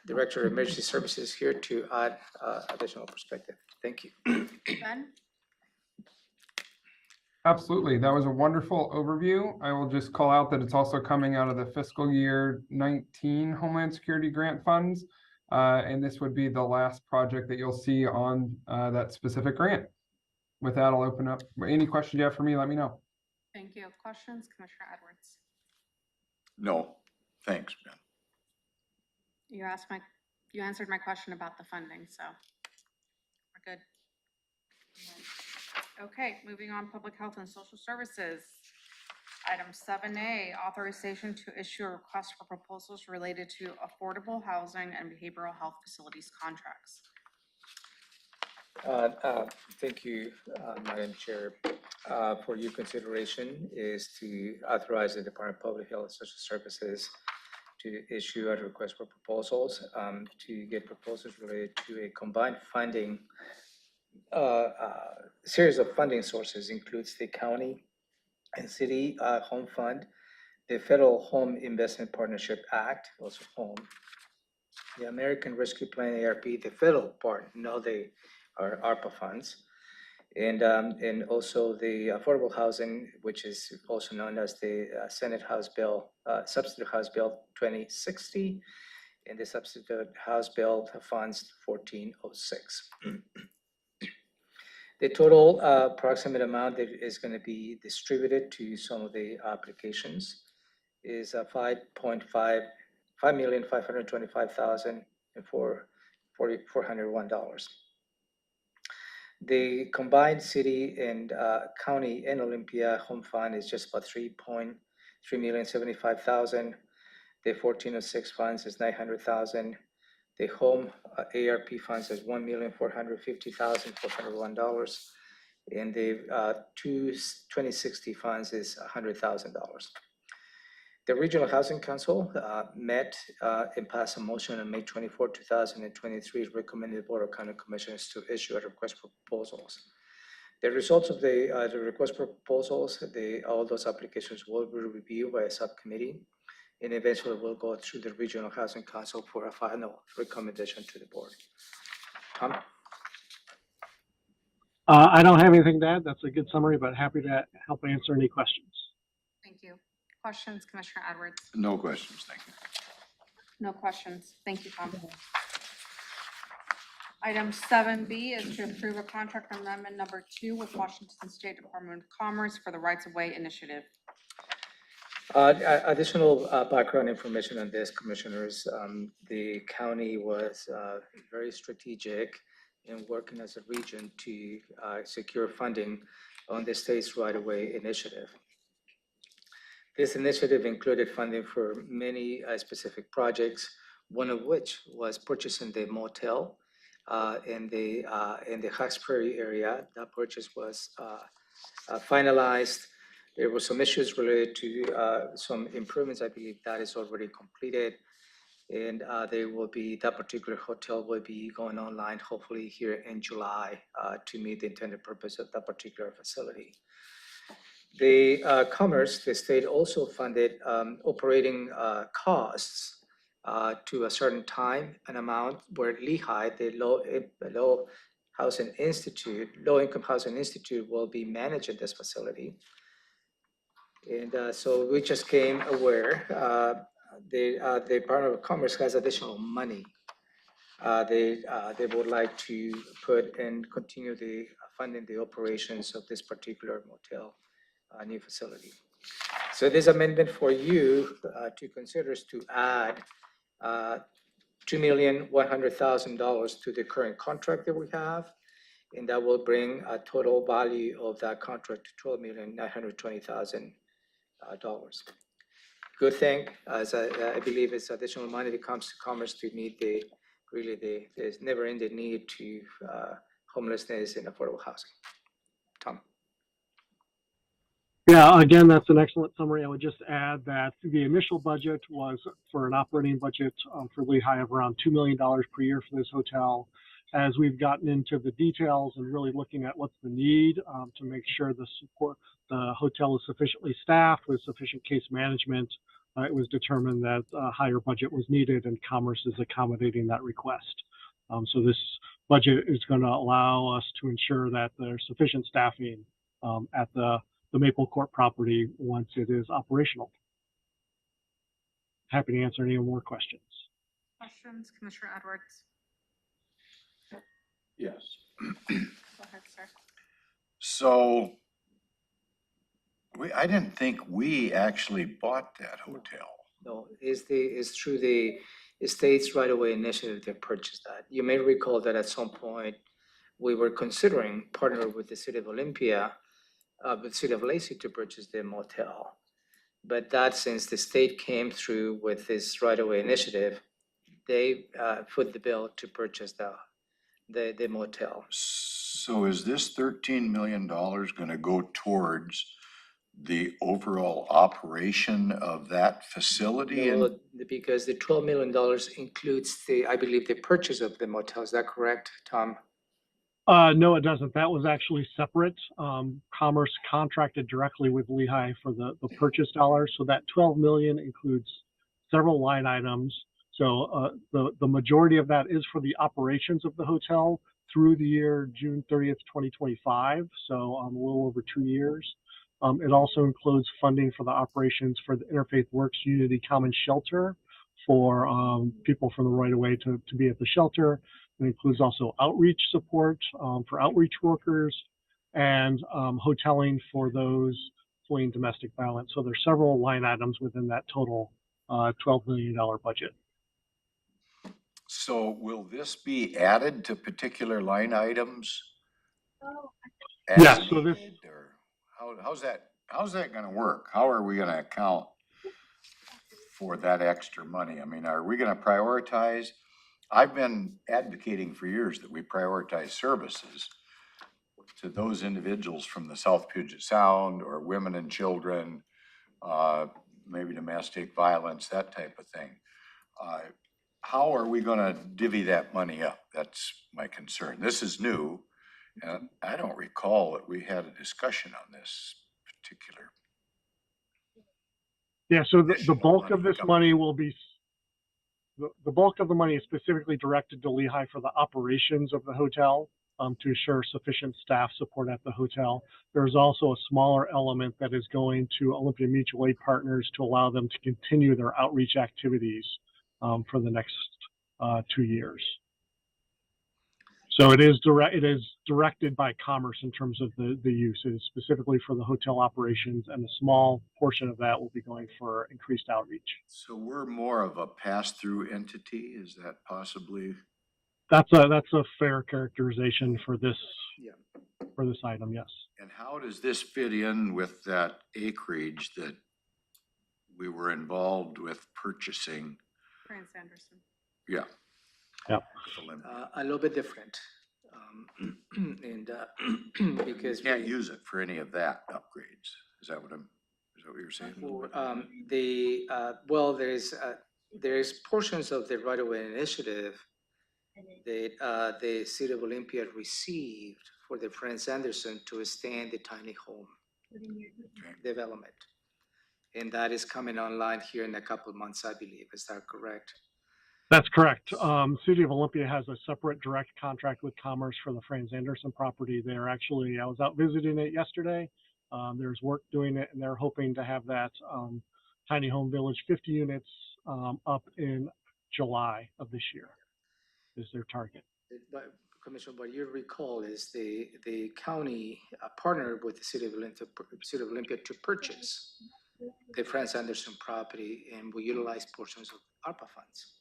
Director of Emergency Services, here to add additional perspective. Thank you. Ben? Absolutely. That was a wonderful overview. I will just call out that it's also coming out of the fiscal year 19 Homeland Security grant funds. And this would be the last project that you'll see on that specific grant. With that, I'll open up. Any questions you have for me, let me know. Thank you. Questions, Commissioner Edwards? No, thanks, Ben. You answered my question about the funding, so we're good. Okay, moving on, Public Health and Social Services. Item 7A, authorization to issue a request for proposals related to affordable housing and behavioral health facilities contracts. Thank you, Madam Chair. For your consideration is to authorize the Department of Public Health and Social Services to issue a request for proposals to get proposals related to a combined funding series of funding sources. Includes the county and city home fund, the Federal Home Investment Partnership Act, also home, the American Rescue Plan ARP, the federal part, no, they are ARPA funds, and also the affordable housing, which is also known as the Senate House Bill, Substitute House Bill 2060, and the Substitute House Bill funds 1406. The total approximate amount that is going to be distributed to some of the applications is $5,525,401. The combined city and county and Olympia home fund is just about $3,375,000. The 1406 funds is $900,000. The home ARP funds is $1,450,401, and the 2060 funds is $100,000. The Regional Housing Council met and passed a motion on May 24, 2023, recommended the Board of County Commissioners to issue a request for proposals. The results of the request for proposals, all those applications will be reviewed by a subcommittee, and eventually will go through the Regional Housing Council for a final recommendation to the board. Tom? I don't have anything to add. That's a good summary, but happy to help answer any questions. Thank you. Questions, Commissioner Edwards? No questions, thank you. No questions. Thank you, Tom. Item 7B is to approve a contract amendment number 2 with Washington State Department of Commerce for the Rights of Way Initiative. Additional background information on this, Commissioners. The county was very strategic in working as a region to secure funding on the state's right-of-way initiative. This initiative included funding for many specific projects, one of which was purchasing the motel in the Hawkesbury area. That purchase was finalized. There were some issues related to some improvements. I believe that is already completed. And that particular hotel will be going online hopefully here in July to meet the intended purpose of that particular facility. The state also funded operating costs to a certain time and amount where Lehigh, the low-income housing institute will be managing this facility. And so we just came aware the Department of Commerce has additional money. They would like to put and continue the funding the operations of this particular motel new facility. So this amendment for you to consider is to add $2,100,000 to the current contract that we have, and that will bring a total value of that contract to $12,920,000. Good thing, as I believe it's additional money that comes to Commerce to meet there's never-ending need to homelessness and affordable housing. Tom. Yeah, again, that's an excellent summary. I would just add that the initial budget was for an operating budget for Lehigh of around $2 million per year for this hotel. As we've gotten into the details and really looking at what's the need to make sure the hotel is sufficiently staffed with sufficient case management, it was determined that a higher budget was needed, and Commerce is accommodating that request. So this budget is going to allow us to ensure that there's sufficient staffing at the Maple Court property once it is operational. Happy to answer any more questions. Questions, Commissioner Edwards? Yes. Go ahead, sir. So I didn't think we actually bought that hotel. No, it's through the state's right-of-way initiative that purchased that. You may recall that at some point, we were considering partnering with the city of Olympia, with the city of Lacey to purchase the motel. But that, since the state came through with this right-of-way initiative, they put the bill to purchase the motel. So is this $13 million gonna go towards the overall operation of that facility? No, because the $12 million includes I believe, the purchase of the motel. Is that correct, Tom? No, it doesn't. That was actually separate. Commerce contracted directly with Lehigh for the purchase dollars. So that 12 million includes several line items. So the majority of that is for the operations of the hotel through the year June 30th, 2025. So a little over 2 years. It also includes funding for the operations for the Interfaith Works Unity Common Shelter for people from the right of way to be at the shelter. It includes also outreach support for outreach workers and hoteling for those fleeing domestic violence. So there's several line items within that total $12 million budget. So will this be added to particular line items? Yes, so this, needed, or how's that gonna work? How are we gonna account for that extra money? I mean, are we gonna prioritize? I've been advocating for years that we prioritize services to those individuals from the South Puget Sound or women and children, maybe domestic violence, that type of thing. How are we gonna divvy that money up? That's my concern. This is new, and I don't recall that we had a discussion on this particular. yeah, so the additional bulk of this coming. money will be, the bulk of the money is specifically directed to Lehigh for the operations of the hotel to ensure sufficient staff support at the hotel. There's also a smaller element that is going to Olympia Mutual Aid Partners to allow them to continue their outreach activities for the next 2 years. So it is directed by Commerce in terms of the use. It is specifically for the hotel operations, and a small portion of that will be going for increased outreach. So we're more of a pass-through entity, is that possibly? That's a fair characterization for this Yeah. for this item, yes. And how does this fit in with that acreage that we were involved with purchasing? France Anderson. Yeah. Yep. A little bit different. And because Can't use it for any of that upgrades. Is that what you're saying? well, there's portions of the right-of-way initiative that the city of Olympia received for the France Anderson to extend the tiny home development. And that is coming online here in a couple of months, I believe. Is that correct? That's correct. City of Olympia has a separate direct contract with Commerce for the Franz Anderson property. They're actually, I was out visiting it yesterday. There's work doing it, and they're hoping to have that tiny home village 50 units up in July of this year is their target. But Commissioner, what you recall is the county partnered with the city of Olympia to purchase the France Anderson property, and we utilized portions of ARPA funds.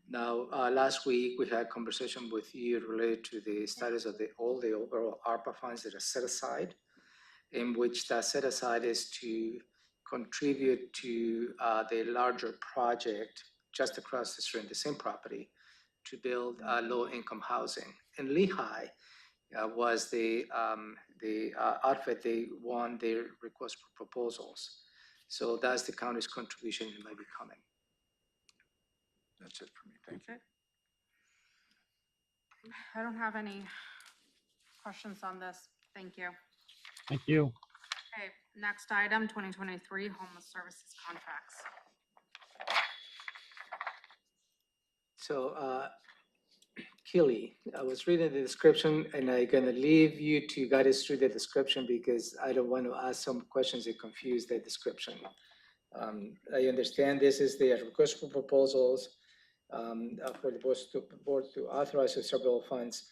Now, last week, we had a conversation with you related to the status of all the overall ARPA funds that are set aside, in which that set aside is to contribute to the larger project just across the street in the same property to build low-income housing. And Lehigh was the outfit they won their request for proposals. So that's the county's contribution that might be coming. That's it for me. Thank you. I don't have any questions on this. Thank you. Thank you. Okay, next item, 2023 homeless services contracts. So, Keely, I was reading the description and I'm gonna leave you to guide us through the description because I don't want to ask some questions that confuse the description. I understand this is the request for proposals for the board to authorize several funds,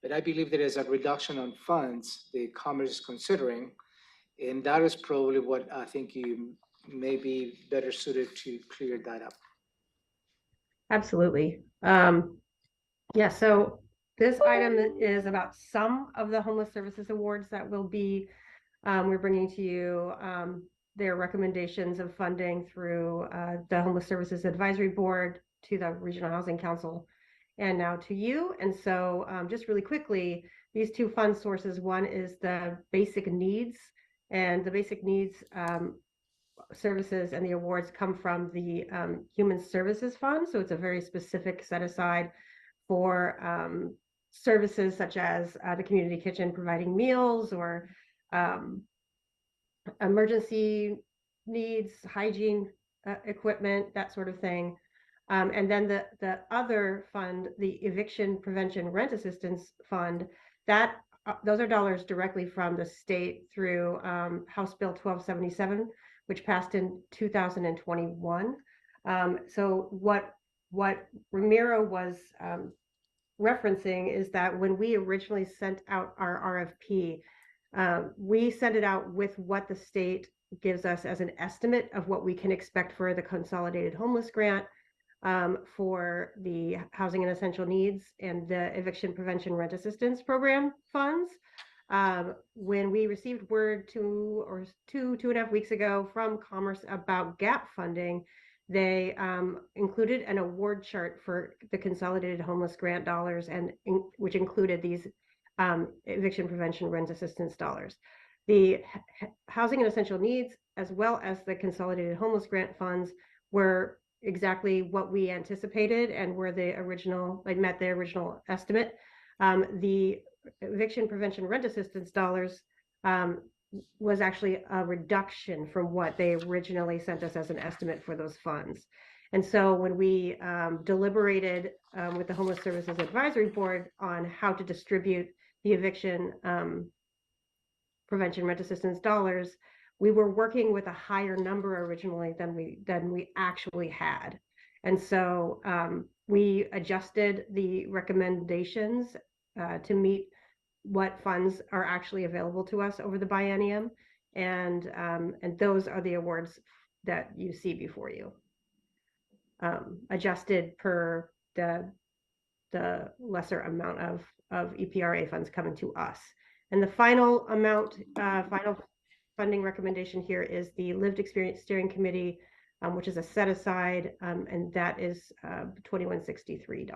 but I believe there is a reduction on funds the Commerce is considering, and that is probably what I think you may be better suited to clear that up. Absolutely. Yeah, so this item is about some of the homeless services awards that will be, we're bringing to you, their recommendations of funding through the Homeless Services Advisory Board to the Regional Housing Council and now to you. And so just really quickly, these two fund sources, one is the basic needs, and the basic needs services and the awards come from the Human Services Fund. So it's a very specific set aside for services such as the community kitchen providing meals or emergency needs, hygiene equipment, that sort of thing. And then the other fund, the Eviction Prevention Rent Assistance Fund, that those are dollars directly from the state through House Bill 1277, which passed in 2021. So what Ramiro was referencing is that when we originally sent out our RFP, we sent it out with what the state gives us as an estimate of what we can expect for the Consolidated Homeless Grant, for the Housing and Essential Needs and the Eviction Prevention Rent Assistance Program funds. When we received word 2.5 weeks ago from Commerce about gap funding, they included an award chart for the Consolidated Homeless Grant dollars, and which included these eviction prevention rent assistance dollars. The Housing and Essential Needs, as well as the Consolidated Homeless Grant funds, were exactly what we anticipated and were the original, like met the original estimate. The eviction prevention rent assistance dollars was actually a reduction from what they originally sent us as an estimate for those funds. And so when we deliberated with the Homeless Services Advisory Board on how to distribute the eviction prevention rent assistance dollars, we were working with a higher number originally than we actually had. And so we adjusted the recommendations to meet what funds are actually available to us over the biennium. And those are the awards that you see before you, adjusted per the lesser amount of EPRA funds coming to us. And the final amount, final funding recommendation here is the Lived Experience Steering Committee, which is a set aside, and that is $2163.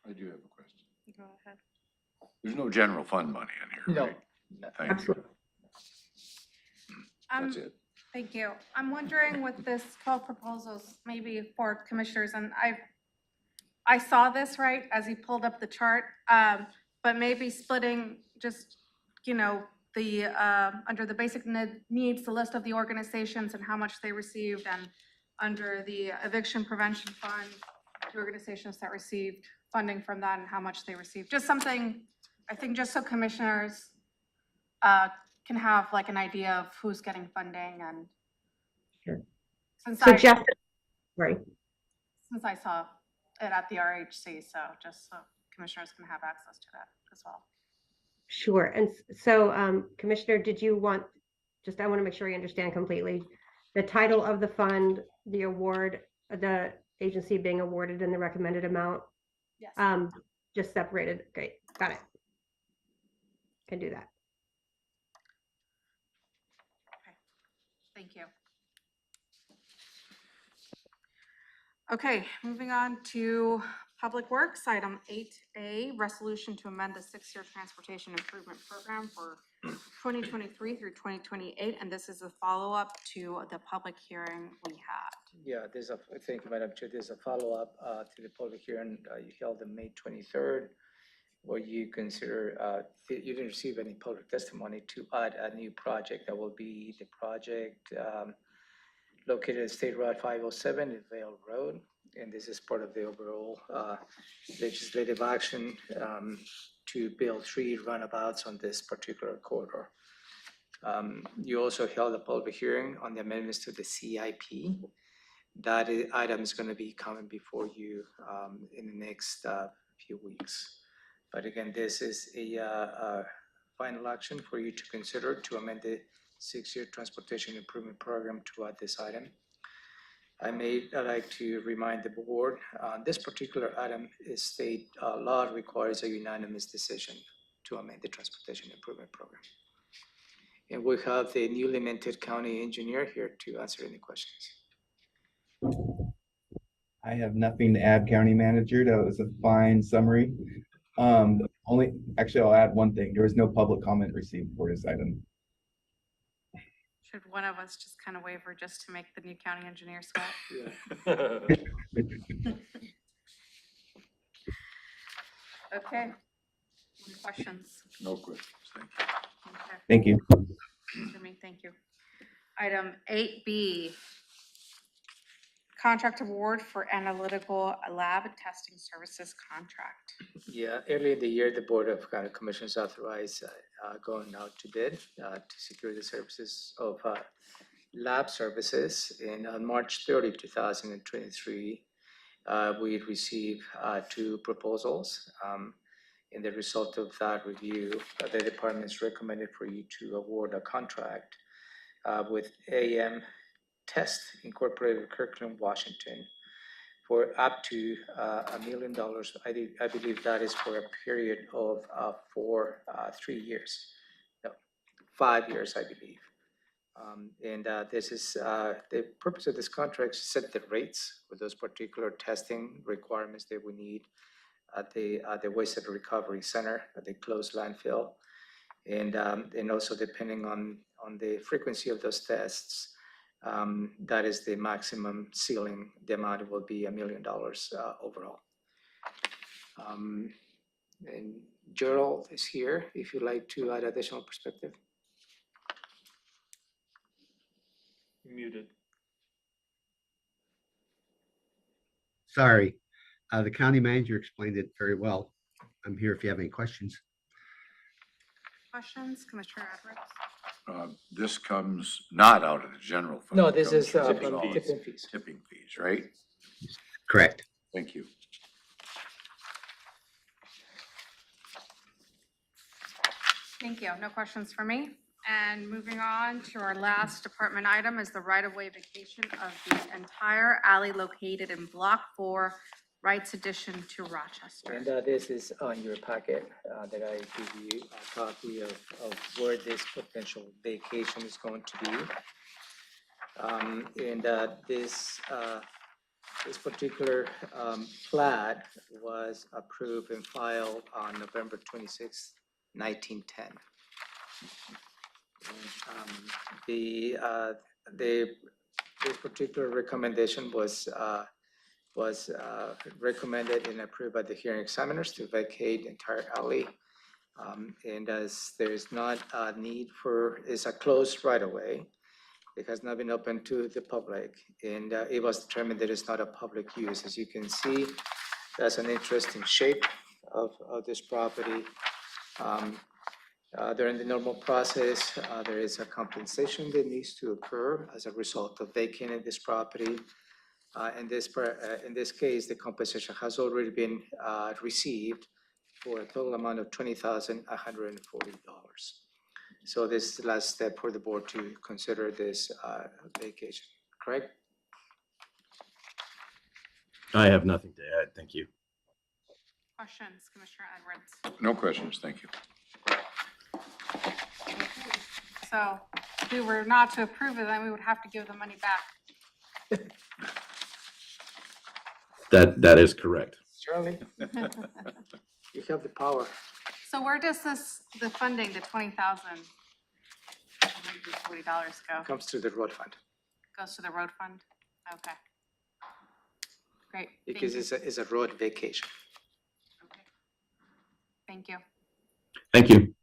I do have a question. Go ahead. There's no general fund money in here, No. right? Thank you. Absolutely. That's it. Thank you. I'm wondering with this 12 proposals, maybe for commissioners, and I saw this right as he pulled up the chart, but maybe splitting just, you know, the, under the basic needs, the list of the organizations and how much they received, and under the eviction prevention fund, the organizations that received funding from that and how much they received. Just something, I think, just so commissioners can have like an idea of who's getting funding. And Sure. Since So Jeff, right. Since I saw it at the RHC, so just so commissioners can have access to that as well. Sure. And so, Commissioner, did you want, I want to make sure I understand completely, the title of the fund, the award, the agency being awarded, and the recommended amount? Yes. Just separated. Great. Got it. Can do that. Okay. Thank you. Okay, moving on to Public Works, item 8A, resolution to amend the 6-year transportation improvement program for 2023 through 2028, and this is a follow-up to the public hearing we had. Yeah, thank you, Madam Chair. There's a follow-up to the public hearing you held on May 23rd, where you consider, you didn't receive any public testimony to add a new project that will be the project located at State Route 507 in Vale Road. And this is part of the overall legislative action to build 3 runabouts on this particular corridor. You also held a public hearing on the amendments to the CIP. That item is going to be coming before you in the next few weeks. But again, this is a final action for you to consider to amend the 6-year transportation improvement program to add this item. I'd like to remind the board, this particular item is state law requires a unanimous decision to amend the transportation improvement program. And we have the newly minted county engineer here to answer any questions. I have nothing to add, County Manager. That was a fine summary. Actually, I'll add one thing. There was no public comment received for this item. Should one of us just kind of waver just to make the new county engineer sweat? Okay. Any questions? No questions, thank you. Okay. Thank you. Jimmy, thank you. Item 8B, contract award for analytical lab testing services contract. Yeah, early in the year, the Board of County Commissioners authorized going out to bid to secure the services of lab services. And on March 30, 2023, we received 2 proposals. And the result of that review, the departments recommended for you to award a contract with AM Test Incorporated, Kirkland, Washington, for up to $1 million. I believe that is for a period of 3 years, no, 5 years, I believe. This is the purpose of this contract: to set the rates for those particular testing requirements that we need at the waste recovery center at the closed landfill, and also depending on the frequency of those tests. That is the maximum ceiling. The amount will be $1 million overall. And Gerald is here if you'd like to add additional perspective. Muted. Sorry, the county manager explained it very well. I'm here if you have any questions. Questions, Commissioner Edwards? This comes not out of the general fund. No, it this comes is from from all tipping fees. Tipping fees, right? Correct. Thank you. Thank you. No questions for me. And moving on to our last department item is the right-of-way vacation of the entire alley located in Block 4, Rights Addition to Rochester. And this is on your packet that I give you a copy of where this potential vacation is going to be. This particular plat was approved and filed on November 26, 1910. This particular recommendation was recommended and approved by the hearing examiners to vacate the entire alley. And as there is not a need for, it's a closed right of way. It has not been open to the public, and it was determined that it's not a public use. As you can see, that's an interesting shape of this property. During the normal process, there is a compensation that needs to occur as a result of vacating this property. In this case, the compensation has already been received for a total amount of $20,140. So this is the last step for the board to consider this vacation, correct? I have nothing to add. Thank you. Questions, Commissioner Edwards? No questions, thank you. So if we were not to approve it, then we would have to give the money back. That is correct. Charlie, you have the power. So where does the funding, the $20,040 go? Comes to the road fund Goes to the road fund? Okay. Great. Thank because you. it's a road vacation. Okay. Thank you. Thank you.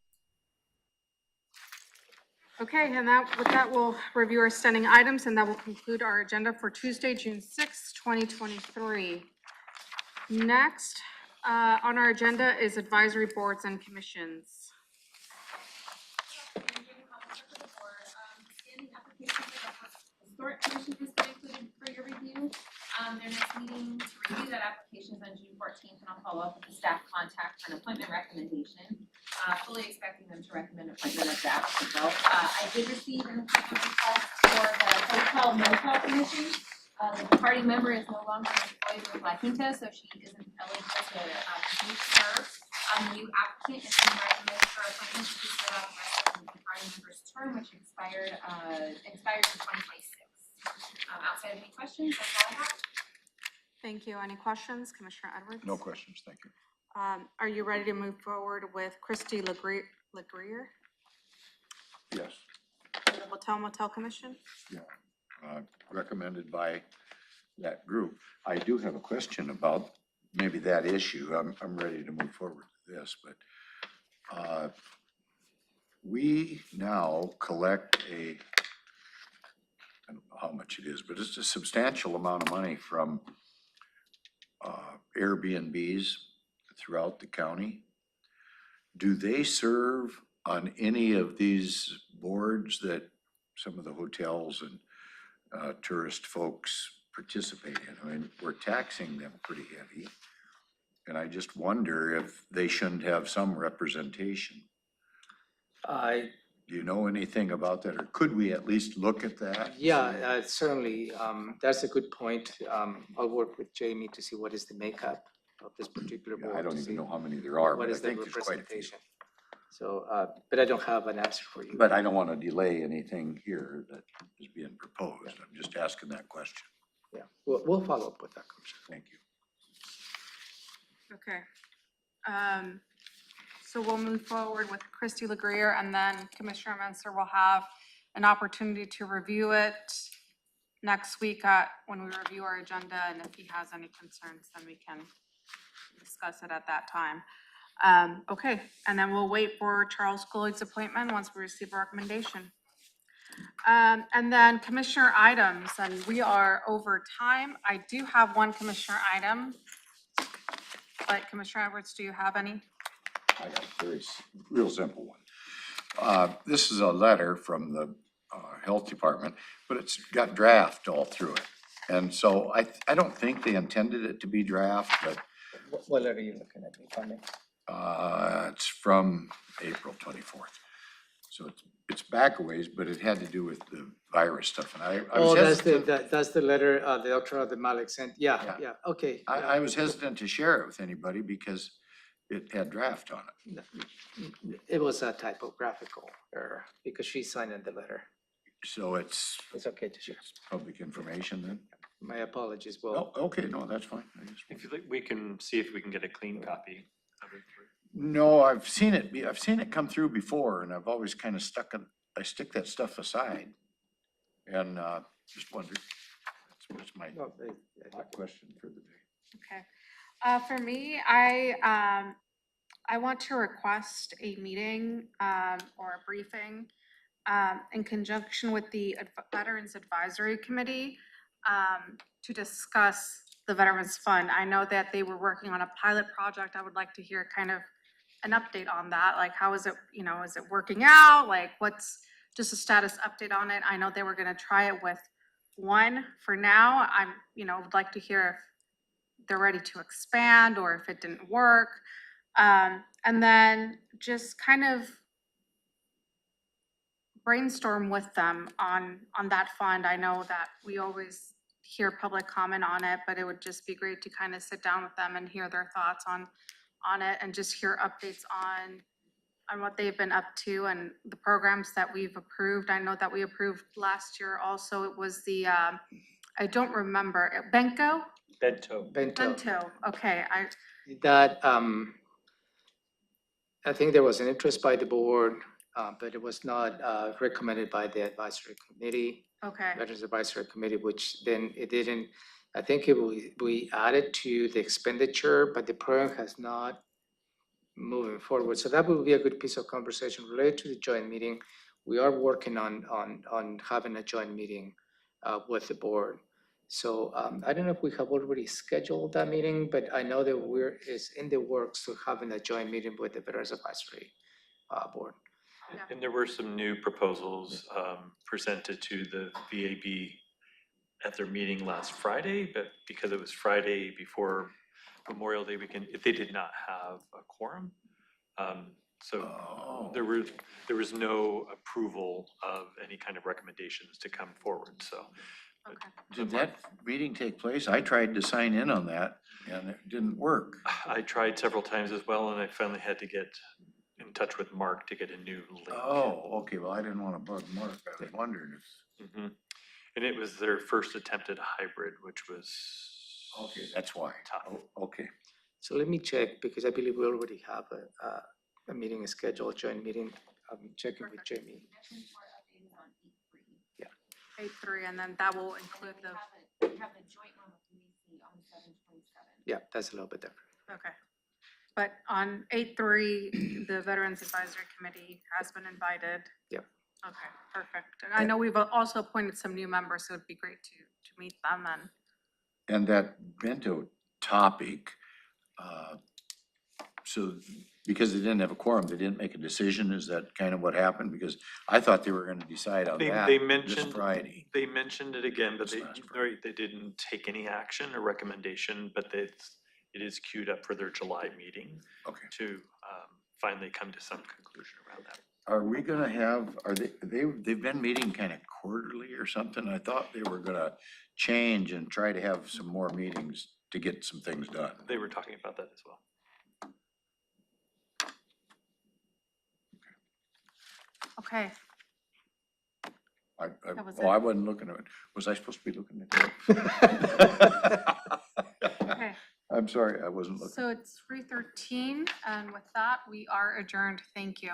Okay, and with that, we'll review our standing items, and that will conclude our agenda for Tuesday, June 6th, 2023. Next, on our agenda is advisory boards and commissions. Standing application for the Historic Commission has been included for your review. Their next meeting to review that application is on June 14th, and I'll follow up with the staff contact for an appointment recommendation. Fully expecting them to recommend appointment of the applicant though. I did receive an appointment request for the Hotel Motel Commission. The departing member is no longer employed with La Quinta, so she isn't eligible to continue to serve. The new applicant is being recommended for appointment to serve out the rest of the departing member's term, which expires in 2026. Outside of any questions, that's all I have. Thank you. Any questions, Commissioner Edwards? No questions, thank you. Are you ready to move forward with Christy Legrier, Yes, the Hotel Motel Commission? recommended by that group. I do have a question about maybe that issue. I'm ready to move forward with this, but we now collect I don't know how much it is, but it's a substantial amount of money from Airbnbs throughout the county. Do they serve on any of these boards that some of the hotels and tourist folks participate in? I mean, we're taxing them pretty heavy. And I just wonder if they shouldn't have some representation. Do you know anything about that, or could we at least look at that? Yeah, certainly. That's a good point. I'll work with Jamie to see what is the makeup of this particular Yeah, board. I don't to even see know how many there are, what but I is the think there's quite a few. representation. So, but I don't have an answer for you. But I don't want to delay anything here that is being proposed. I'm just asking that question. Yeah, we'll follow up with that, Commissioner. Thank you. Okay. So we'll move forward with Christy Legrier, and then Commissioner Menser will have an opportunity to review it next week when we review our agenda, and if he has any concerns, then we can discuss it at that time. Okay, and then we'll wait for Charles Gould's appointment once we receive a recommendation. And then commissioner items, and we are over time. I do have one commissioner item, but Commissioner Edwards, do you have any? I got a real simple one. This is a letter from the Health Department, but it's got draft all through it. And so I don't think they intended it to be draft, but What letter are you looking at, if I may? it's from April 24th. So it's back a ways, but it had to do with the virus stuff. And I was hesitant. That's the letter the Dr. Abdul Malik sent. Yeah, okay. I was hesitant to share it with anybody because it had draft on it. It was a typographical error because she signed in the letter. So it's okay to share. Public information then? My apologies, Will. Oh, okay, no, that's fine. If you like, we can see if we can get a clean copy of it. No, I've seen it come through before, and I've always kind of I stick that stuff aside. And just wondered, that's my question for the day. Okay. For me, I want to request a meeting or a briefing in conjunction with the Veterans Advisory Committee to discuss the Veterans Fund. I know that they were working on a pilot project. I would like to hear kind of an update on that. Like, how is it, is it working out? Like, what's just a status update on it? I know they were going to try it with one for now. Would like to hear if they're ready to expand or if it didn't work. And then just kind of brainstorm with them on that fund. I know that we always hear public comment on it, but it would just be great to kind of sit down with them and hear their thoughts on it and just hear updates on what they've been up to and the programs that we've approved. I know that we approved last year also. It was the, I don't remember, Bento? Bento. Okay. That, I think there was an interest by the board, but it was not recommended by the advisory committee. Okay. Veterans Advisory Committee, which then it didn't, I think we added to the expenditure, but the program has not moving forward. So that would be a good piece of conversation related to the joint meeting we are working on having a joint meeting with the board. So I don't know if we have already scheduled that meeting, but I know that it's in the works to having a joint meeting with the Veterans Advisory Board. And there were some new proposals presented to the VAB at their meeting last Friday, but because it was Friday before Memorial Day weekend, they did not have a quorum. So there was no approval of any kind of recommendations to come forward, so. Okay. Did that meeting take place? I tried to sign in on that and it didn't work. I tried several times as well, and I finally had to get in touch with Mark to get a new link. Oh, okay, well, I didn't want to bug Mark, I was wondering if. Mhm. And it was their first attempt at a hybrid, which was. Okay, that's why. Tough. Oh, okay. So let me check, because I believe we already have a meeting scheduled, joint meeting. I'm checking with Jamie. Yeah. 8-3, and then that will include the, We have the joint one with BoCC on 7/27. Yeah, that's a little bit different. okay. But on 8-3, the Veterans Advisory Committee has been invited. Yep. Okay, perfect. And I know we've also appointed some new members, so it'd be great to meet them and. And that bento topic, so because they didn't have a quorum, they didn't make a decision, is that kind of what happened? Because I thought they were gonna decide on They that this mentioned. Friday. They mentioned it again, but This last Friday. they didn't take any action or recommendation, but it is queued up for their July meeting Okay. to finally come to some conclusion around that. Are we gonna have, they've been meeting kind of quarterly or something? I thought they were gonna change and try to have some more meetings to get some things done. They were talking about that as well. Okay, I was I it. wasn't looking at it. Was I supposed to be looking at it? okay. I'm sorry, I wasn't looking. So it's 3:13, and with that, we are adjourned. Thank you.